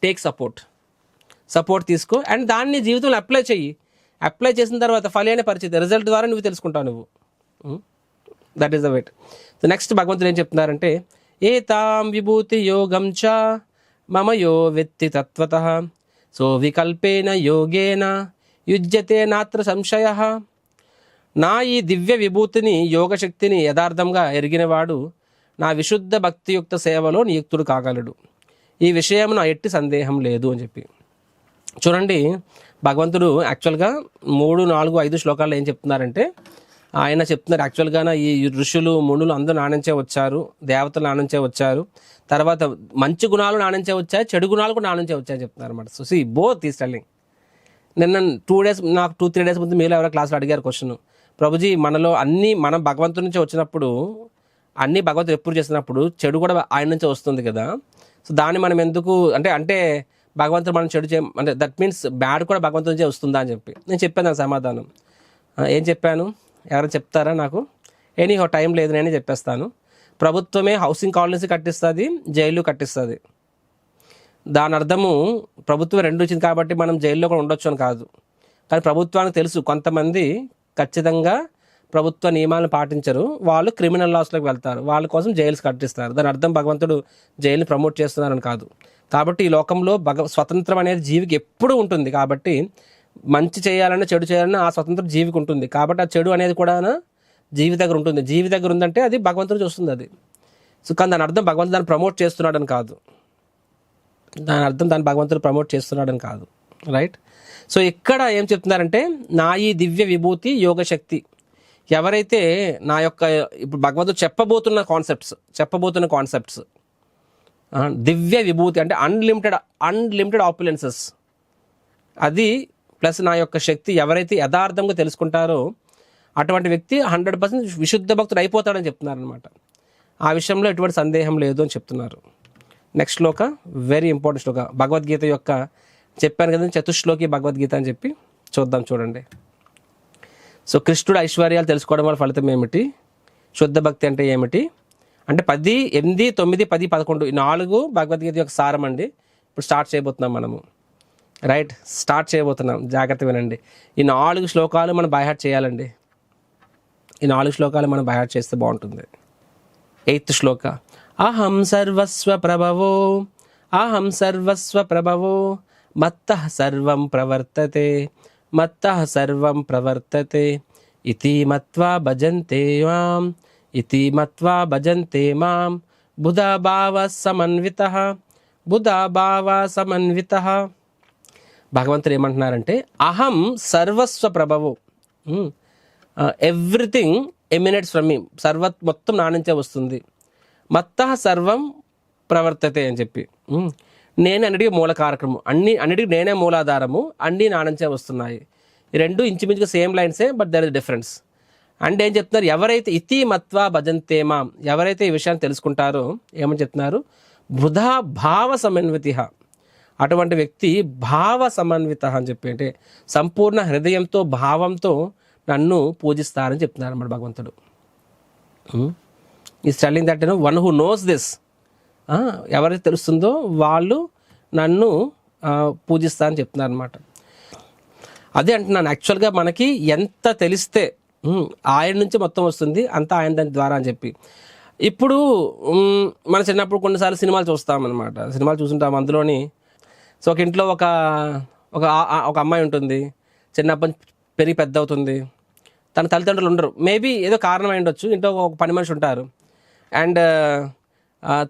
టేక్ సపోర్ట్ తీసుకో అండ్ దాన్ని జీవితంలో అప్లై చెయ్యి. అప్లై చేసిన తర్వాత ఫలియనే పరిస్థితి, రిజల్ట్ ద్వారా నువ్వు తెలుసుకుంటావు నువ్వు. That is the weight. So next భగవంతుడు ఏం చెప్తున్నారంటే, ఏతాం విభూతి యోగం చ మమ యో వెత్తి తత్వతః సో వికల్పేన యోగేన యుజ్యతే నాత్ర సంశయ. నా ఈ దివ్య విభూతిని, యోగశక్తిని యథార్థంగా ఎరిగినవాడు నా విశుద్ధ భక్తియుక్త సేవలో నియుక్తుడు కాగలడు, ఈ విషయం నా ఎట్టి సందేహం లేదు అని చెప్పి. చూడండి, భగవంతుడు యాక్చువల్గా 3, 4, 5 శ్లోకాల్లో ఏం చెప్తున్నారంటే, ఆయన చెప్తున్నారు యాక్చువల్గా ఈ ఋషులు, మునులు అందరూ నానుంచే వచ్చారు, దేవతలు నానుంచే వచ్చారు, తర్వాత మంచి గుణాలు నానుంచే వచ్చాయి, చెడు గుణాలు కూడా నానుంచే వచ్చాయని చెప్తున్నారు అనమాట. So see both is telling. నిన్న 2-3 డేస్ ముందు మీరు ఎవరో క్లాస్లో అడిగారు క్వశ్చన్, ప్రభుజీ మనలో అన్నీ మనం భగవంతుడి నుంచి వచ్చినప్పుడు, అన్నీ భగవంతుడు ఎప్పుడు చేసినప్పుడు చెడు కూడా ఆయన నుంచే వస్తుంది కదా, సో దాన్ని మనం ఎందుకు అంటే భగవంతుడు మనం చెడు అంటే దట్ మీన్స్ బ్యాడ్ కూడా భగవంతుడి నుంచే వస్తుందా అని చెప్పి నేను చెప్పాను. దాని సమాధానం ఏం చెప్పాను, ఎవరైనా చెప్తారా నాకు? ఎనీహో టైం లేదు, నేనే చెప్పేస్తాను. ప్రభుత్వమే హౌసింగ్ కాలనీస్ కట్టిస్తుంది, జైలు కట్టిస్తుంది. దాని అర్థము ప్రభుత్వం 2 ఇచ్చింది కాబట్టి మనం జైల్లో కూడా ఉండొచ్చు అని కాదు. కానీ ప్రభుత్వానికి తెలుసు కొంతమంది ఖచ్చితంగా ప్రభుత్వ నియమాలను పాటించరు, వాళ్ళు క్రిమినల్ లాస్లోకి వెళ్తారు, వాళ్ళ కోసం జైల్స్ కట్టిస్తారు. దాని అర్థం భగవంతుడు జైలుని ప్రమోట్ చేస్తున్నారని కాదు. కాబట్టి ఈ లోకంలో స్వతంత్రం అనేది జీవికి ఎప్పుడూ ఉంటుంది. కాబట్టి మంచి చేయాలన్నా చెడు చేయాలన్నా ఆ స్వతంత్రం జీవికి ఉంటుంది. కాబట్టి ఆ చెడు అనేది కూడా జీవి దగ్గర ఉంటుంది. జీవి దగ్గర ఉందంటే అది భగవంతుడు చూస్తుంది అది. సో కానీ దాని అర్థం భగవంతుడు దాన్ని ప్రమోట్ చేస్తున్నాడని కాదు, దాని అర్థం దాన్ని భగవంతుడు ప్రమోట్ చేస్తున్నాడని కాదు, రైట్? సో ఇక్కడ ఏం చెప్తున్నారంటే, నా ఈ దివ్య విభూతి యోగశక్తి, ఎవరైతే నా యొక్క ఇప్పుడు భగవంతుడు చెప్పబోతున్న కాన్సెప్ట్స్ దివ్య విభూతి అంటే అన్లిమిటెడ్ ఆపులెన్సెస్, అది ప్లస్ నా యొక్క శక్తి ఎవరైతే యథార్థంగా తెలుసుకుంటారో అటువంటి వ్యక్తి 100% విశుద్ధ భక్తుడు అయిపోతాడని చెప్తున్నారు అనమాట. ఆ విషయంలో ఎటువంటి సందేహం లేదు అని చెప్తున్నారు. నెక్స్ట్ శ్లోక వెరీ ఇంపార్టెంట్ శ్లోక, భగవద్గీత యొక్క చెప్పాను కదా చతుశ్లోకి భగవద్గీత అని చెప్పి చూద్దాం. చూడండి. సో కృష్ణుడు ఐశ్వర్యాలు తెలుసుకోవడం వల్ల ఫలితం ఏమిటి, శుద్ధ భక్తి అంటే ఏమిటి అంటే 10, 8, 9, 10, 11 ఈ 4 భగవద్గీత యొక్క సారం అండి. ఇప్పుడు స్టార్ట్ చేయబోతున్నాం మనము. రైట్, స్టార్ట్ చేయబోతున్నాం. జాగ్రత్త వినండి. ఈ 4 శ్లోకాలు మనం బైహార్ట్ చేయాలండి. ఈ 4 శ్లోకాలు మనం బైహార్ట్ చేస్తే బాగుంటుంది. 8th శ్లోక, అహం సర్వస్వ ప్రభవో అహం సర్వస్వ ప్రభవో మత్తః సర్వం ప్రవర్తతే మత్తః సర్వం ప్రవర్తతే ఇతి మత్వా భజంతే మాం ఇతి మత్వా భజంతే మాం బుధా భావ సమన్వితః బుధా భావ సమన్వితః. భగవంతుడు ఏమంటున్నారంటే అహం సర్వస్వ ప్రభవో, ఎవ్రీథింగ్ ఎమినేట్స్ ఫ్రమ్ మీ, మొత్తం నా నుంచే వస్తుంది. మత్తః సర్వం ప్రవర్తతే అని చెప్పి, నేను అన్నిటికీ మూల కారకము, అన్నిటికీ నేనే మూలాధారము, అన్నీ నా నుంచే వస్తున్నాయి. ఈ రెండు ఇంచుమించుగా సేమ్ లైన్సే, బట్ దర్ ఇస్ డిఫరెన్స్. అంటే ఏం చెప్తున్నారు, ఎవరైతే ఇతి మత్వా భజంతే మాం, ఎవరైతే ఈ విషయాన్ని తెలుసుకుంటారో ఏమని చెప్తున్నారు, బుధా భావ సమన్విత, అటువంటి వ్యక్తి భావ సమన్విత అని చెప్పి, అంటే సంపూర్ణ హృదయంతో భావంతో నన్ను పూజిస్తారని చెప్తున్నారు అన్నమాట భగవంతుడు. Is telling that one who knows this, ఎవరైతే తెలుస్తుందో వాళ్ళు నన్ను పూజిస్తారని చెప్తున్నారు అనమాట. అదే అంటున్నాను, యాక్చువల్గా మనకి ఎంత తెలిస్తే ఆయన నుంచి మొత్తం వస్తుంది, అంతా ఆయన దాని ద్వారా అని చెప్పి. ఇప్పుడు మన చిన్నప్పుడు కొన్నిసార్లు సినిమాలు చూస్తామన్నమాట. సినిమాలు చూస్తుంటాం, అందులోని సో ఒక ఇంట్లో ఒక అమ్మాయి ఉంటుంది, చిన్నప్పటి పెరిగి పెద్ద అవుతుంది, తన తల్లిదండ్రులు ఉండరు, మేబీ ఏదో కారణం అయి ఉండొచ్చు, ఇంట్లో ఒక పని మనిషి ఉంటారు, అండ్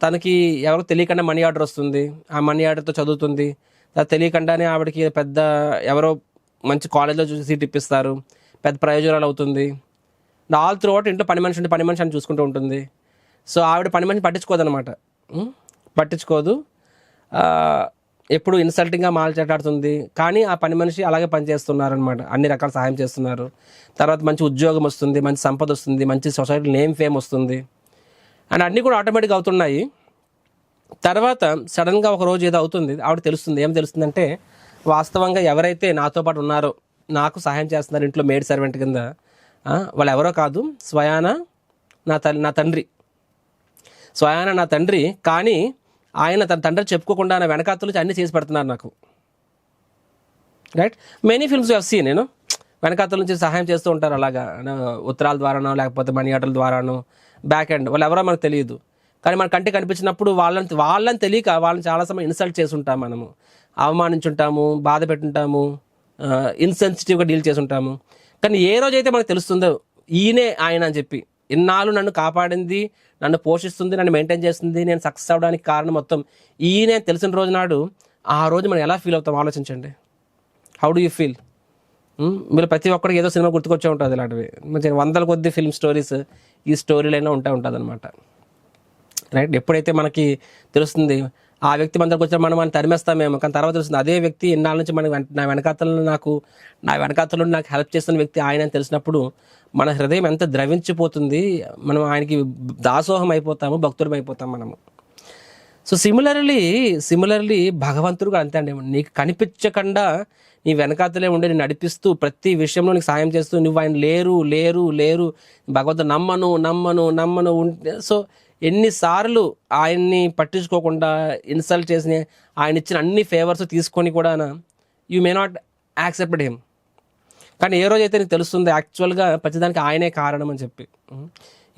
తనకి ఎవరో తెలియకుండా మనీ ఆర్డర్ వస్తుంది, ఆ మనీ ఆర్డర్తో చదువుతుంది, తెలియకుండానే ఆవిడకి పెద్ద ఎవరో మంచి కాలేజ్లో చూసి సీట్ ఇప్పిస్తారు, పెద్ద ప్రయోజనాలు అవుతుంది. ఆల్ త్రూ అవుట్ ఇంట్లో పని మనిషి ఉంటే పని మనిషి అని చూసుకుంటూ ఉంటుంది. సో ఆవిడ పని మనిషి పట్టించుకోదనమాట, పట్టించుకోదు, ఎప్పుడు ఇన్సల్టింగ్గా మాట్లాడుతుంది. కానీ ఆ పని మనిషి అలాగే పనిచేస్తున్నారనమాట, అన్ని రకాల సహాయం చేస్తున్నారు. తర్వాత మంచి ఉద్యోగం వస్తుంది, మంచి సంపద వస్తుంది, మంచి సొసైటీ నేమ్ ఫేమ్ వస్తుంది, అండ్ అన్నీ కూడా ఆటోమేటిక్గా అవుతున్నాయి. తర్వాత సడన్గా ఒక రోజు ఏదో అవుతుంది, ఆవిడ తెలుస్తుంది. ఏం తెలుస్తుందంటే, వాస్తవంగా ఎవరైతే నాతో పాటు ఉన్నారో, నాకు సహాయం చేస్తున్నారు ఇంట్లో మేడ్ సర్వెంట్ కింద, వాళ్ళు ఎవరో కాదు, స్వయాన నా తండ్రి, స్వయాన నా తండ్రి. కానీ ఆయన తన తండ్రి చెప్పుకోకుండా నా వెనకాతల నుంచి అన్నీ చేసి పెడుతున్నారు నాకు. Right, many films you have seen, నేను వెనకాతల నుంచి సహాయం చేస్తూ ఉంటారు, అలాగా ఉత్తరాల ద్వారానో లేకపోతే మనీ ఆర్డర్ల ద్వారానో, బ్యాక్ ఎండ్ వాళ్ళు ఎవరో మనకు తెలియదు. కానీ మన కంటికి కనిపించినప్పుడు వాళ్ళని తెలియక వాళ్ళని చాలా సమయం ఇన్సల్ట్ చేసి ఉంటాము, మనము అవమానించుంటాము, బాధ పెట్టుంటాము, ఇన్సెన్సిటివ్గా డీల్ చేసి ఉంటాము. కానీ ఏ రోజైతే మనకు తెలుస్తుందో ఈయనే ఆయన అని చెప్పి, ఇన్నాళ్ళు నన్ను కాపాడింది, నన్ను పోషిస్తుంది, నన్ను మెయింటైన్ చేస్తుంది, నేను సక్సెస్ అవ్వడానికి కారణం మొత్తం ఈయనే తెలిసిన రోజు నాడు, ఆ రోజు మనం ఎలా ఫీల్ అవుతాం ఆలోచించండి. How do you feel? మీరు ప్రతి ఒక్కరికి ఏదో సినిమా గుర్తుకొచ్చే ఉంటుంది, ఇలాంటివి మంచి 100ల కొద్ది ఫిల్మ్ స్టోరీస్ ఈ స్టోరీలైనా ఉంటుంది అనమాట. రైట్, ఎప్పుడైతే మనకి తెలుస్తుంది ఆ వ్యక్తి మన దగ్గరకు వచ్చిన మనం తరిమేస్తామేమో, కానీ తర్వాత తెలుస్తుంది అదే వ్యక్తి ఇన్నాళ్ళ నుంచి నా వెనకాతలు నాకు హెల్ప్ చేస్తున్న వ్యక్తి ఆయన అని తెలిసినప్పుడు మన హృదయం ఎంత ద్రవించిపోతుంది, మనం ఆయనకి దాసోహం అయిపోతాము, భక్తులం అయిపోతాం మనము. సో సిమిలర్లీ భగవంతుడు కూడా అంతే అండి. నీకు కనిపించకుండా నీ వెనకాతలే ఉండి నేను నడిపిస్తూ ప్రతి విషయంలో నీకు సాయం చేస్తూ, నువ్వు ఆయన లేరు భగవంతుడు నమ్మను ఉంటే, సో ఎన్నిసార్లు ఆయన్ని పట్టించుకోకుండా ఇన్సల్ట్ చేసిన, ఆయన ఇచ్చిన అన్ని ఫేవర్స్ తీసుకొని కూడా you may not accept him. కానీ ఏ రోజైతే నీకు తెలుస్తుంది యాక్చువల్గా ప్రతిదానికి ఆయనే కారణం అని చెప్పి,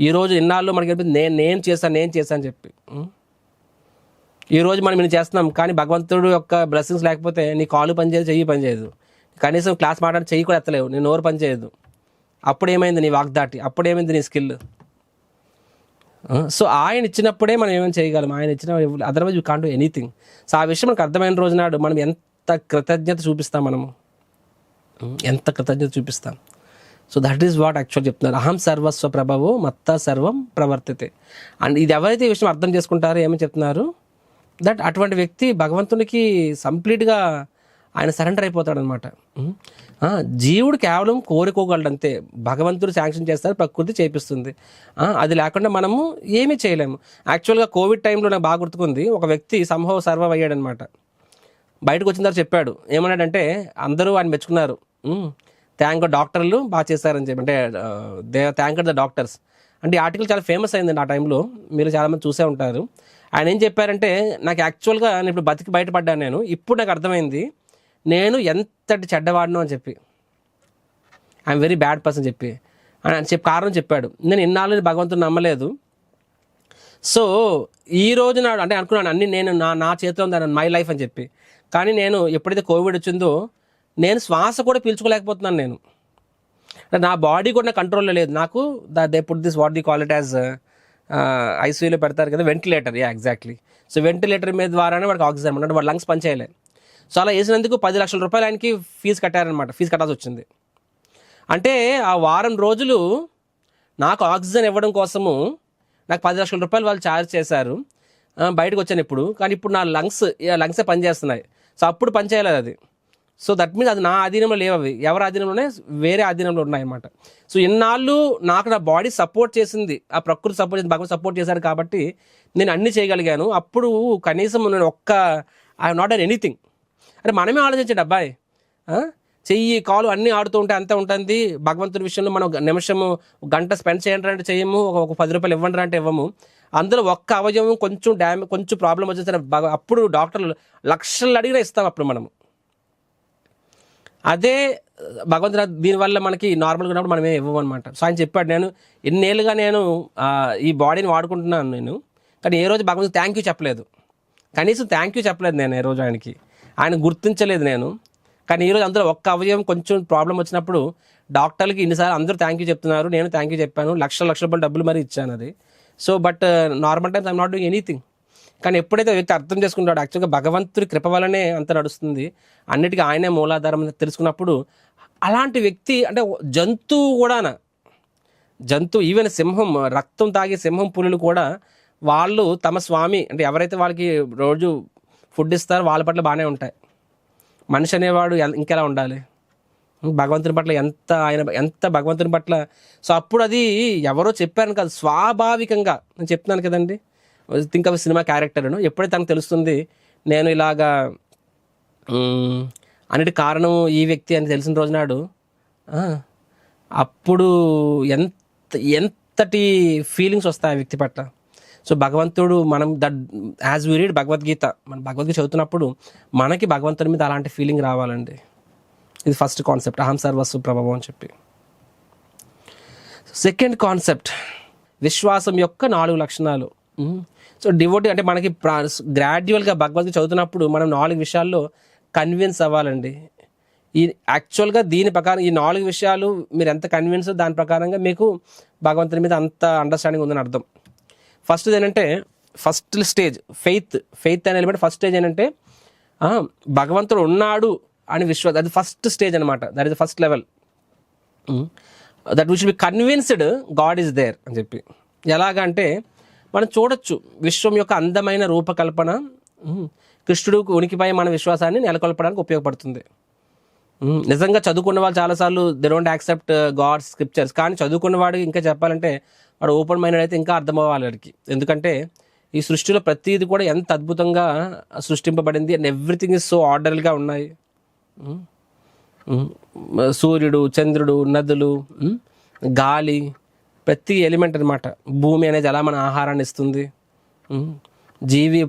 ఈరోజు ఇన్నాళ్ళు మనకి అనిపిస్తుంది నేను చేశాను చెప్పి, ఈరోజు మనం ఇది చేస్తున్నాం, కానీ భగవంతుడు యొక్క బ్లెస్సింగ్స్ లేకపోతే నీ కాలు పనిచేయదు, చెయ్యి పనిచేయదు, కనీసం క్లాస్ మాట్లాడి చెయ్యి కూడా ఎత్తలేవు, నీ నోరు పనిచేయదు. అప్పుడేమైంది నీ వాగ్దాటి, అప్పుడేమైంది నీ స్కిల్. సో ఆయన ఇచ్చినప్పుడే మనం ఏమైనా చేయగలం, ఆయన ఇచ్చిన, otherwise you can't do anything. So ఆ విషయం మనకు అర్థమైన రోజు నాడు మనం ఎంత కృతజ్ఞత చూపిస్తాం. So that is what actual చెప్తున్నారు. అహం సర్వస్వ ప్రభవో మత్త సర్వం ప్రవర్తితే. అండ్ ఇది ఎవరైతే ఈ విషయం అర్థం చేసుకుంటారో ఏమని చెప్తున్నారు, దట్ అటువంటి వ్యక్తి భగవంతునికి కంప్లీట్గా ఆయన సరెండర్ అయిపోతాడు అనమాట. జీవుడు కేవలం కోరుకోగలడు అంతే, భగవంతుడు శాంక్షన్ చేస్తారు, ప్రకృతి చేపిస్తుంది. అది లేకుండా మనము ఏమీ చేయలేము. యాక్చువల్గా కోవిడ్ టైంలో నాకు బాగా గుర్తుకుంది, ఒక వ్యక్తి సంభవ సర్వైవ్ అయ్యాడనమాట. బయటకు వచ్చిన తర్వాత చెప్పాడు, ఏమన్నాడంటే అందరూ ఆయన మెచ్చుకున్నారు, థ్యాంక్ డాక్టర్లు బాగా చేశారని చెప్పి, అంటే దే థ్యాంక్ ద డాక్టర్స్. అంటే ఈ ఆర్టికల్ చాలా ఫేమస్ అయిందండి ఆ టైంలో, మీరు చాలామంది చూసే ఉంటారు. ఆయన ఏం చెప్పారంటే, నాకు యాక్చువల్గా నేను ఇప్పుడు బతికి బయటపడ్డాను, నేను ఇప్పుడు నాకు అర్థమైంది నేను ఎంతటి చెడ్డవాడను అని చెప్పి, ఐఎమ్ వెరీ బ్యాడ్ పర్సన్ చెప్పి అని కారణం చెప్పాడు. నేను ఇన్నాళ్ళు భగవంతుని నమ్మలేదు. సో ఈ రోజు నాడు అంటే అనుకున్నాను అన్ని నేను నా చేతిలో ఉందని, మై లైఫ్ అని చెప్పి. కానీ నేను ఎప్పుడైతే కోవిడ్ వచ్చిందో నేను శ్వాస కూడా పీల్చుకోలేకపోతున్నాను. నేను నా బాడీ కూడా నా కంట్రోల్లో లేదు. నాకు they put this what the call it as ఐసీయూలో పెడతారు కదా వెంటిలేటర్, ఎగ్జాక్ట్లీ. సో వెంటిలేటర్ మీద ద్వారానే వాడికి ఆక్సిజన్ అంటే వాడు లంగ్స్ పనిచేయలేదు. సో అలా వేసినందుకు 10 లక్షల రూపాయలు ఆయనకి ఫీజు కట్టారనమాట, ఫీజు కట్టాల్సి వచ్చింది. అంటే ఆ వారం రోజులు నాకు ఆక్సిజన్ ఇవ్వడం కోసము నాకు 10 లక్షల రూపాయలు వాళ్ళు ఛార్జ్ చేశారు. బయటకు వచ్చాను ఇప్పుడు, కానీ ఇప్పుడు నా లంగ్సే పనిచేస్తున్నాయి. సో అప్పుడు పనిచేయలేదు అది. సో దట్ మీన్స్ అది నా ఆధీనంలో లేవు, అవి ఎవరి ఆధీనంలోనే వేరే ఆధీనంలో ఉన్నాయన్నమాట. సో ఇన్నాళ్ళు నాకు నా బాడీ సపోర్ట్ చేసింది, ఆ ప్రకృతి సపోర్ట్ చేసింది, భగవంతుడు సపోర్ట్ చేశారు కాబట్టి నేను అన్నీ చేయగలిగాను. అప్పుడు కనీసం నేను ఐ నాట్ డన్ ఎనీథింగ్. అంటే మనమే ఆలోచించండి అబ్బాయి, చెయ్యి కాలు అన్నీ ఆడుతూ ఉంటే అంతే ఉంటుంది. భగవంతుడి విషయంలో మనం నిమిషము గంట స్పెండ్ చేయండి అంటే చేయము, ఒక 10 రూపాయలు ఇవ్వండి అంటే ఇవ్వము. అందులో ఒక్క అవయవం కొంచెం ప్రాబ్లం వచ్చేసరి అప్పుడు డాక్టర్లు లక్షలు అడిగినా ఇస్తాం అప్పుడు మనము. అదే భగవంతుడు దీనివల్ల మనకి నార్మల్గా ఉన్నప్పుడు మనమే ఇవ్వము అనమాట. సో ఆయన చెప్పాడు, నేను ఎన్నేళ్ళుగా నేను ఈ బాడీని వాడుకుంటున్నాను నేను, కానీ ఏ రోజు భగవంతుడు థ్యాంక్ యూ చెప్పలేదు, కనీసం థ్యాంక్ యూ చెప్పలేదు నేను ఏ రోజు ఆయన గుర్తించలేదు నేను. కానీ ఈరోజు అందులో ఒక్క అవయవం కొంచెం ప్రాబ్లం వచ్చినప్పుడు డాక్టర్లకి ఇన్నిసార్లు అందరూ థ్యాంక్ యూ చెప్తున్నారు, నేను థ్యాంక్ యూ చెప్పాను, లక్షల రూపాయలు డబ్బులు మరి ఇచ్చాను అది. So but normal times I'm not doing anything. కానీ ఎప్పుడైతే వ్యక్తి అర్థం చేసుకుంటాడో యాక్చువల్గా భగవంతుడి కృప వల్లనే అంత నడుస్తుంది, అన్నిటికీ ఆయనే మూలాధారం తెలుసుకున్నప్పుడు అలాంటి వ్యక్తి అంటే జంతువు ఈవెన్ సింహం, రక్తం తాగే సింహం, పులులు కూడా వాళ్ళు తమ స్వామి అంటే ఎవరైతే వాళ్ళకి రోజు ఫుడ్ ఇస్తారో వాళ్ళ పట్ల బాగానే ఉంటాయి. మనిషి అనేవాడు ఇంకెలా ఉండాలి భగవంతుని పట్ల, ఎంత భగవంతుని పట్ల. సో అప్పుడు అది ఎవరో చెప్పారని కాదు, స్వాభావికంగా నేను చెప్తున్నాను కదండి. థింక్ ఆఫ్ సినిమా క్యారెక్టర్ను ఎప్పుడైతే తనకు తెలుస్తుంది నేను ఇలాగా అన్నిటి కారణం ఈ వ్యక్తి అని తెలిసిన రోజు నాడు అప్పుడు ఎంతటి ఫీలింగ్స్ వస్తాయి ఆ వ్యక్తి పట్ల. సో భగవంతుడు మనం యాజ్ వి రీడ్ భగవద్గీత, మనం భగవద్గీత చదువుతున్నప్పుడు మనకి భగవంతుడి మీద అలాంటి ఫీలింగ్ రావాలండి. ఇది ఫస్ట్ కాన్సెప్ట్, అహం సర్వస్సు ప్రభావం అని చెప్పి. సెకండ్ కాన్సెప్ట్, విశ్వాసం యొక్క 4 లక్షణాలు. సో డివోటీ అంటే మనకి గ్రాడ్యువల్గా భగవద్గీత చదువుతున్నప్పుడు మనం 4 విషయాల్లో కన్విన్స్ అవ్వాలండి. ఈ యాక్చువల్గా దీని ప్రకారం ఈ 4 విషయాలు మీరు ఎంత కన్విన్స్, దాని ప్రకారంగా మీకు భగవంతుని మీద అంత అండర్స్టాండింగ్ ఉందని అర్థం. ఫస్ట్ ఏంటంటే ఫస్ట్ స్టేజ్ ఫెయిత్ అనే ఎలిమెంట్. ఫస్ట్ స్టేజ్ ఏంటంటే భగవంతుడు ఉన్నాడు అని విశ్వాసం, అది ఫస్ట్ స్టేజ్ అనమాట. That is the first level, that we should be convinced God is there అని చెప్పి. ఎలాగంటే మనం చూడొచ్చు విశ్వం యొక్క అందమైన రూపకల్పన కృష్ణుడు ఉనికిపై మన విశ్వాసాన్ని నెలకొల్పడానికి ఉపయోగపడుతుంది. నిజంగా చదువుకున్న వాళ్ళు చాలాసార్లు they don't accept God scriptures, కానీ చదువుకున్నవాడు ఇంకా చెప్పాలంటే వాడు ఓపెన్ మైండెడ్ అయితే ఇంకా అర్థం అవ్వాలి వాడికి. ఎందుకంటే ఈ సృష్టిలో ప్రతిదీ కూడా ఎంత అద్భుతంగా సృష్టింపబడింది అండ్ ఎవ్రీథింగ్ ఇస్ సో ఆర్డర్గా ఉన్నాయి. సూర్యుడు, చంద్రుడు, నదులు, గాలి, ప్రతి ఎలిమెంట్ అనమాట. భూమి అనేది ఎలా మన ఆహారాన్ని ఇస్తుంది,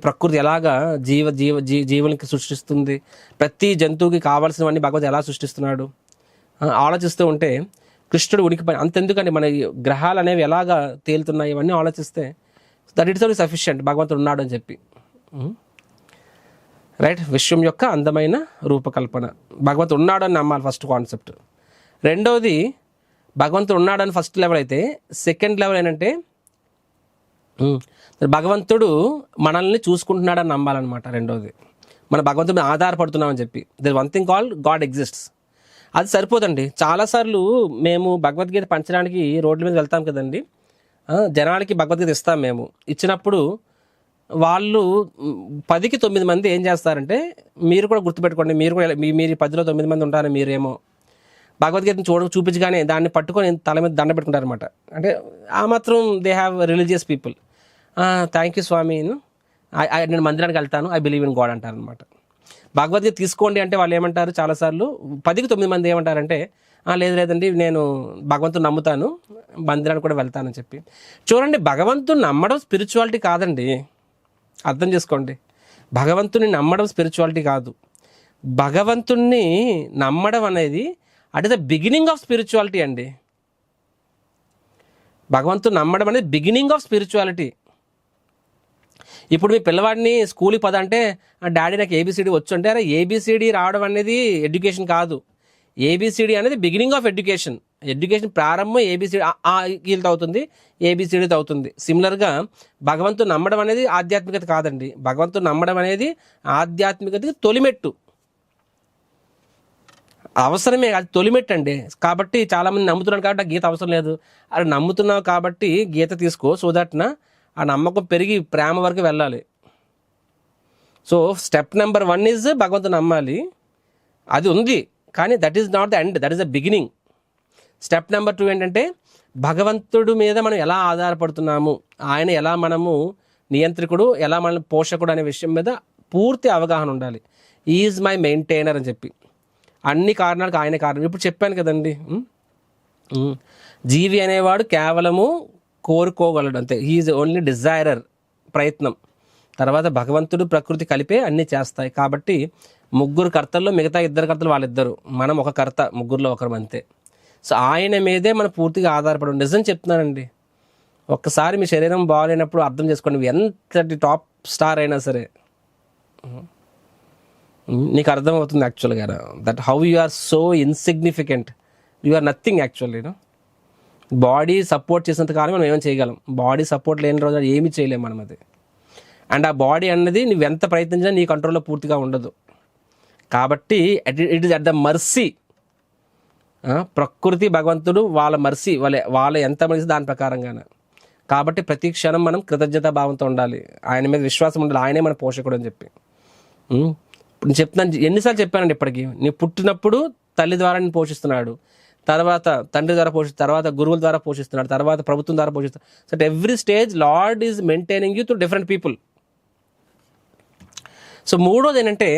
ప్రకృతి ఎలాగా జీవులకి సృష్టిస్తుంది, ప్రతి జంతువుకి కావాల్సినవన్నీ భగవంతుడు ఎలా సృష్టిస్తున్నాడు ఆలోచిస్తూ ఉంటే కృష్ణుడు ఉనికిపై అంతెందుకండి మన గ్రహాలు అనేవి ఎలాగా తేలుతున్నాయి ఇవన్నీ ఆలోచిస్తే దట్ ఇట్స్ ఆల్సో సఫిషియంట్ భగవంతుడు ఉన్నాడు అని చెప్పి. రైట్, విశ్వం యొక్క అందమైన రూపకల్పన, భగవంతుడు ఉన్నాడు అని నమ్మాలి ఫస్ట్ కాన్సెప్ట్. రెండవది భగవంతుడు ఉన్నాడని ఫస్ట్ లెవెల్ అయితే, సెకండ్ లెవెల్ ఏంటంటే భగవంతుడు మనల్ని చూసుకుంటున్నాడని నమ్మాలన్నమాట. రెండవది మన భగవంతుడి మీద ఆధారపడుతున్నామని చెప్పి. There one thing called God exists. అది సరిపోదండి. చాలాసార్లు మేము భగవద్గీత పంచడానికి రోడ్ల మీద వెళ్తాం కదండి, జనాలకి భగవద్గీత ఇస్తాం. మేము ఇచ్చినప్పుడు వాళ్ళు 10కి 9 మంది ఏం చేస్తారంటే, మీరు కూడా గుర్తుపెట్టుకోండి, మీరు కూడా మీరు 10లో 9 మంది ఉంటారు, మీరేమో భగవద్గీతను చూపించగానే దాన్ని పట్టుకొని తల మీద దండ పెట్టుకుంటారు అనమాట. అంటే ఆ మాత్రం they have religious people. Thank you Swami, నేను మందిరానికి వెళ్తాను, ఐ బిలీవ్ ఇన్ గాడ్ అంటారు అనమాట. భగవద్గీత తీసుకోండి అంటే వాళ్ళు ఏమంటారు, చాలాసార్లు 10కి 9 మంది ఏమంటారంటే, లేదండి నేను భగవంతుని నమ్ముతాను, మందిరానికి కూడా వెళ్తానని చెప్పి. చూడండి, భగవంతుని నమ్మడం స్పిరిచువాలిటీ కాదండి, అర్థం చేసుకోండి. భగవంతుని నమ్మడం స్పిరిచువాలిటీ కాదు. భగవంతుణ్ణి నమ్మడం అనేది at is the beginning of spirituality అండి. భగవంతుని నమ్మడం అనేది బిగినింగ్ ఆఫ్ స్పిరిచువాలిటీ. ఇప్పుడు మీ పిల్లవాడిని స్కూల్కి పదంటే, డాడీ నాకు ఏబిసిడి వచ్చు అంటే, అరే ఏబిసిడి రావడం అనేది ఎడ్యుకేషన్ కాదు. ఏబిసిడి అనేది బిగినింగ్ ఆఫ్ ఎడ్యుకేషన్. ఎడ్యుకేషన్ ప్రారంభం ఏబిసిడి గీలతో అవుతుంది, ఏబిసిడితో అవుతుంది. సిమిలర్గా భగవంతుని నమ్మడం అనేది ఆధ్యాత్మికత కాదండి. భగవంతుని నమ్మడం అనేది ఆధ్యాత్మికతకి తొలిమెట్టు, అవసరమే, అది తొలిమెట్టు అండి. కాబట్టి చాలామంది నమ్ముతున్నారు కాబట్టి గీత అవసరం లేదు. అది నమ్ముతున్నావు కాబట్టి గీత తీసుకో, సో దట్ ఆ నమ్మకం పెరిగి ప్రేమ వరకు వెళ్ళాలి. సో స్టెప్ నెంబర్ 1 ఈజ్ భగవంతుని నమ్మాలి, అది ఉంది, కానీ that is not the end, that is the beginning. Step number 2 ఏంటంటే, భగవంతుడి మీద మనం ఎలా ఆధారపడుతున్నాము, ఆయన ఎలా మనము నియంత్రికుడు, ఎలా మన పోషకుడు అనే విషయం మీద పూర్తి అవగాహన ఉండాలి. ఈజ్ మై మెయింటైనర్ అని చెప్పి, అన్ని కారణాలకు ఆయన కారణం. ఇప్పుడు చెప్పాను కదండి, జీవి అనేవాడు కేవలము కోరుకోగలడు అంతే. హీఈస్ ఓన్లీ డిజైరర్, ప్రయత్నం. తర్వాత భగవంతుడు ప్రకృతి కలిపే అన్నీ చేస్తాయి. కాబట్టి 3 కర్తల్లో మిగతా 2 కర్తలు వాళ్ళిద్దరు, మనం ఒక కర్త, ముగ్గురులో ఒకరు అంతే. సో ఆయన మీదే మనం పూర్తిగా ఆధారపడి, నిజం చెప్తున్నానండి. ఒక్కసారి మీ శరీరం బాగాలేనప్పుడు అర్థం చేసుకోండి, ఎంతటి టాప్ స్టార్ అయినా సరే నీకు అర్థమవుతుంది యాక్చువల్గా that how you are so insignificant, you are nothing actually. Body support చేసినంత కాలం మనం ఏమైనా చేయగలం, బాడీ సపోర్ట్ లేని రోజు ఏమీ చేయలేము మనం అది. అండ్ ఆ బాడీ అన్నది నువ్వు ఎంత ప్రయత్నించినా నీ కంట్రోల్లో పూర్తిగా ఉండదు. కాబట్టి it is at the mercy, ప్రకృతి భగవంతుడు వాళ్ళ మర్సీ, వాళ్ళ ఎంత మనిషి దాని ప్రకారంగానే. కాబట్టి ప్రతి క్షణం మనం కృతజ్ఞతా భావంతో ఉండాలి, ఆయన మీద విశ్వాసం ఉండాలి, ఆయనే మన పోషకుడు అని చెప్పి. నేను చెప్తున్నాను, ఎన్నిసార్లు చెప్పానండి ఇప్పటికీ. నీ పుట్టినప్పుడు తల్లి ద్వారా నేను పోషిస్తున్నాడు, తర్వాత తండ్రి ద్వారా తర్వాత గురువుల ద్వారా పోషిస్తున్నాడు, తర్వాత ప్రభుత్వం ద్వారా పోషిస్తున్నాడు. So at every stage lord is maintaining you through different people. So మూడోది ఏంటంటే,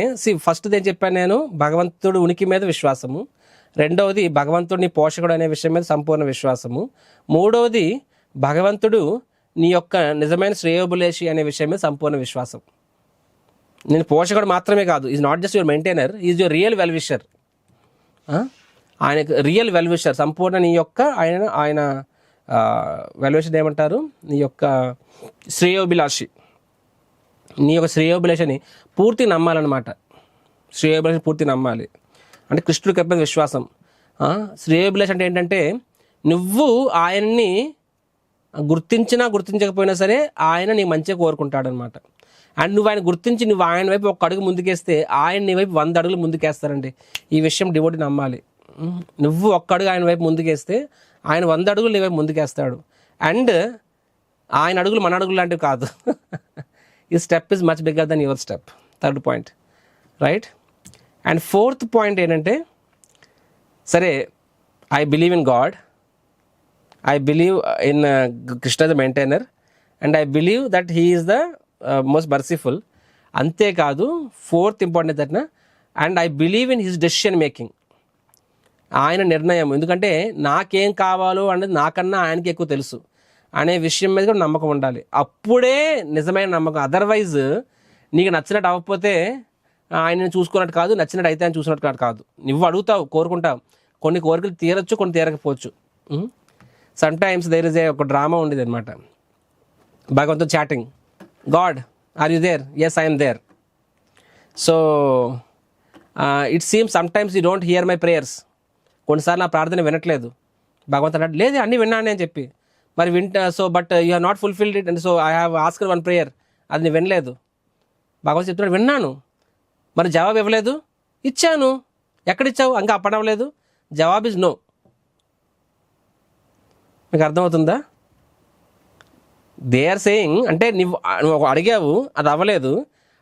ఫస్ట్ది ఏం చెప్పాను నేను, భగవంతుడు ఉనికి మీద విశ్వాసము. రెండవది భగవంతుడిని పోషకుడు అనే విషయం మీద సంపూర్ణ విశ్వాసము. మూడవది భగవంతుడు నీ యొక్క నిజమైన శ్రేయోభిలాషి అనే విషయం మీద సంపూర్ణ విశ్వాసం. నేను పోషకుడు మాత్రమే కాదు, is not just your maintainer, is your real well wisher. ఆయనకు రియల్ వెల్ విషర్, సంపూర్ణ నీ యొక్క ఆయన వెల్ విషర్ ఏమంటారు, నీ యొక్క శ్రేయోభిలాషి, నీ యొక్క శ్రేయోభిలాషని పూర్తి నమ్మాలన్నమాట. శ్రేయోభిలాషని పూర్తి నమ్మాలి అంటే కృష్ణుడికి చెప్పిన విశ్వాసం. శ్రేయోభిలాష అంటే ఏంటంటే, నువ్వు ఆయన్ని గుర్తించినా గుర్తించకపోయినా సరే ఆయన నీ మంచిగా కోరుకుంటాడనమాట. అండ్ నువ్వు ఆయన గుర్తించి నువ్వు ఆయన వైపు 1 అడుగు ముందుకేస్తే ఆయన నీ వైపు 100 అడుగులు ముందుకేస్తారండి. ఈ విషయం డివోటీ నమ్మాలి. నువ్వు 1 అడుగు ఆయన వైపు ముందుకేస్తే ఆయన 100 అడుగులు నీ వైపు ముందుకేస్తాడు. అండ్ ఆయన అడుగులు మన అడుగులు లాంటివి కాదు. ఈ step is much bigger than your step. 3rd point, right. And 4th point ఏంటంటే, సరే I believe in God, I believe in Krishna the maintainer, and I believe that he is the most merciful. అంతేకాదు 4th important that and I believe in his decision making, ఆయన నిర్ణయం. ఎందుకంటే నాకేం కావాలో అనేది నాకన్నా ఆయనకి ఎక్కువ తెలుసు అనే విషయం మీద కూడా నమ్మకం ఉండాలి. అప్పుడే నిజమైన నమ్మకం. అదర్వైజ్ నీకు నచ్చినట్టు అవ్వకపోతే ఆయన చూసుకున్నట్టు కాదు, నచ్చినట్టు అయితే ఆయన చూసినట్టు కాదు. నువ్వు అడుగుతావు, కోరుకుంటావు, కొన్ని కోరికలు తీరచ్చు, కొన్ని తీరకపోవచ్చు. సమ్ టైమ్స్ దేర్ ఇస్ ఒక డ్రామా ఉండేది అనమాట. భగవంతుడు chatting, God are you there? Yes I'm there. So it seems some times you don't hear my prayers. కొన్నిసార్లు నా ప్రార్థన వినట్లేదు. భగవంతుడు అంటే లేదు అన్నీ విన్నాను అని చెప్పి, మరి so but you have not fulfilled it, and so I have asked 1 prayer, అది నేను వినలేదు. భగవంతుడు చెప్తున్నాడు విన్నాను, మరి జవాబు ఇవ్వలేదు. ఇచ్చాను, ఎక్కడిచ్చావు? ఇంకా అప్పడవలేదు. జవాబు ఇస్ నో. మీకు అర్థమవుతుందా? దే ఆర్ సేయింగ్ అంటే నువ్వు అడిగావు అది అవ్వలేదు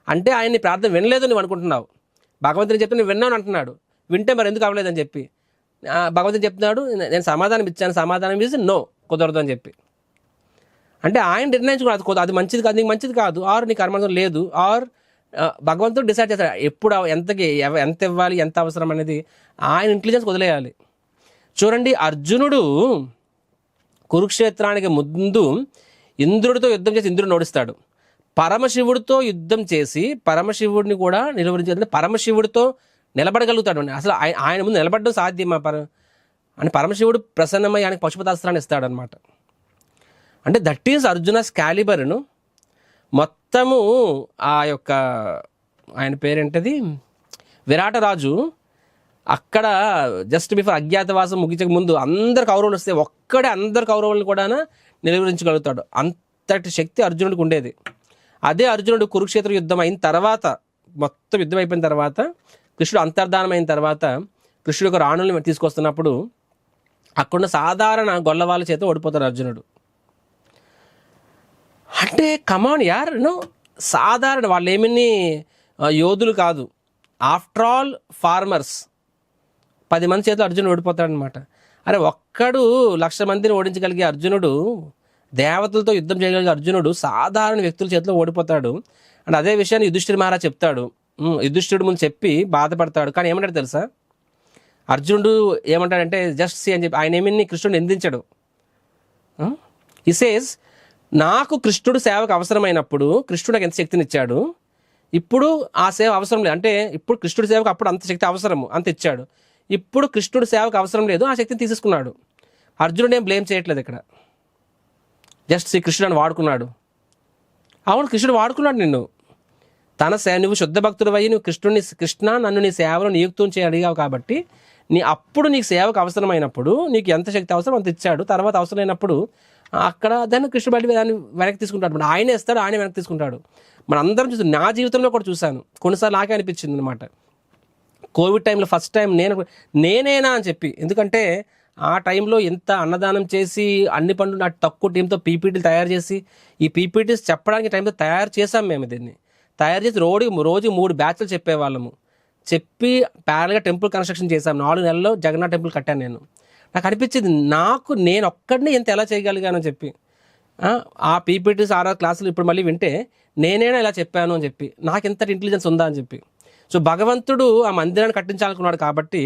అంటే ఆయన నీ ప్రార్థన వినలేదు నువ్వు అనుకుంటున్నావు. భగవంతుని చెప్తే నువ్వు విన్నాను అంటున్నాడు. వింటే మరి ఎందుకు అవ్వలేదని చెప్పి భగవంతుని చెప్తున్నాడు, నేను సమాధానం ఇచ్చాను, సమాధానం ఇచ్చి నో కుదరదు అని చెప్పి. అంటే ఆయన నిర్ణయించుకున్నాడు అది మంచిది కాదు, నీకు మంచిది కాదు, ఆర్ నీ కర్మం లేదు, ఆర్ భగవంతుడు డిసైడ్ చేస్తాడు ఎప్పుడు ఎంత ఇవ్వాలి, ఎంత అవసరం అనేది ఆయన ఇంటెలిజెన్స్ వదిలేయాలి. చూడండి, అర్జునుడు కురుక్షేత్రానికి ముందు ఇంద్రుడితో యుద్ధం చేసి ఇంద్రుడిని ఓడిస్తాడు. పరమశివుడితో యుద్ధం చేసి పరమశివుడిని కూడా నిలువరించాలంటే పరమశివుడితో నిలబడగలుగుతాడు. అసలు ఆయన ముందు నిలబడడం సాధ్యమా అని పరమశివుడు ప్రసన్నమై ఆయనకు పశుపతాస్త్రాన్ని ఇస్తాడనమాట. అంటే దట్ ఈజ్ అర్జునస్ క్యాలిబర్ను మొత్తము ఆ యొక్క ఆయన పేరేంటది విరాటరాజు అక్కడ జస్ట్ బిఫోర్ అజ్ఞాతవాసం ముగించక ముందు అందరు కౌరవులు వస్తే ఒక్కడే అందరు కౌరవులను కూడా నిలువరించగలుగుతాడు. అంతటి శక్తి అర్జునుడికి ఉండేది. అదే అర్జునుడు కురుక్షేత్ర యుద్ధం అయిన తర్వాత మొత్తం యుద్ధం అయిపోయిన తర్వాత కృష్ణుడు అంతర్ధానం అయిన తర్వాత కృష్ణుడు ఒక రాణుల్ని తీసుకొస్తున్నప్పుడు అక్కడున్న సాధారణ గొల్లవాళ్ళ చేత ఓడిపోతాడు అర్జునుడు. అంటే కమాన్ యార్ సాధారణ వాళ్ళు ఏమీ యోధులు కాదు, ఆఫ్టర్ ఆల్ ఫార్మర్స్. 10 మంది చేతిలో అర్జునుడు ఓడిపోతాడనమాట. అరే ఒక్కడు 1,00,000 మందిని ఓడించగలిగే అర్జునుడు, దేవతలతో యుద్ధం చేయగలిగే అర్జునుడు సాధారణ వ్యక్తుల చేతిలో ఓడిపోతాడు. అండ్ అదే విషయాన్ని యుధిష్ఠిర మహారాజ్ చెప్తాడు. యుధిష్ఠిరుడు ముందు చెప్పి బాధపడతాడు. కానీ ఏమంటాడు తెలుసా, అర్జునుడు ఏమంటాడంటే జస్ట్ సి అని చెప్పి ఆయన ఏమీ కృష్ణుడు నిందించడు. హి సేస్ నాకు కృష్ణుడు సేవకు అవసరమైనప్పుడు కృష్ణుడు నాకు ఎంత శక్తిని ఇచ్చాడు, ఇప్పుడు ఆ సేవ అవసరం లేదు. అంటే ఇప్పుడు కృష్ణుడి సేవకు అప్పుడు అంత శక్తి అవసరము అంత ఇచ్చాడు, ఇప్పుడు కృష్ణుడి సేవకు అవసరం లేదు, ఆ శక్తిని తీసేసుకున్నాడు. అర్జునుడు ఏం బ్లేమ్ చేయట్లేదు ఇక్కడ, జస్ట్ కృష్ణుడు వాడుకున్నాడు. అవును కృష్ణుడు వాడుకున్నాడు నిన్ను, నువ్వు శుద్ధ భక్తుడు అయ్యి నువ్వు కృష్ణ నన్ను నీ సేవలో నియుక్తం చేయ అడిగావు కాబట్టి అప్పుడు నీకు సేవకు అవసరమైనప్పుడు నీకు ఎంత శక్తి అవసరం అంత ఇచ్చాడు. తర్వాత అవసరమైనప్పుడు అక్కడ దాన్ని కృష్ణుడు బయట దాన్ని వెనక్కి తీసుకుంటాడు. ఆయన ఇస్తాడు, ఆయన వెనక్కి తీసుకుంటాడు. మన అందరం చూసి నా జీవితంలో కూడా చూశాను, కొన్నిసార్లు నాకే అనిపించింది అనమాట. కోవిడ్ టైంలో ఫస్ట్ టైం నేనేనా అని చెప్పి, ఎందుకంటే ఆ టైంలో ఎంత అన్నదానం చేసి అన్ని పనులు నాకు తక్కువ టీంతో పీపీటీలు తయారు చేసి ఈ పీపీటీస్ చెప్పడానికి టైంతో తయారు చేసాం. మేము దీన్ని తయారు చేసి రోజు 3 బ్యాచ్లు చెప్పేవాళ్ళము. చెప్పి ప్యారల్గా టెంపుల్ కన్స్ట్రక్షన్ చేశాం. 4 నెలల్లో జగన్నాథ్ టెంపుల్ కట్టాను నేను. నాకు అనిపించింది నేను ఒక్కడిని ఎంత ఎలా చేయగలిగానని చెప్పి. ఆ పీపీటీస్ 6 క్లాసులు ఇప్పుడు మళ్ళీ వింటే నేనైనా ఇలా చెప్పాను అని చెప్పి నాకు ఎంత ఇంటెలిజెన్స్ ఉందా అని చెప్పి. సో భగవంతుడు ఆ మందిరాన్ని కట్టించాలనుకున్నాడు కాబట్టి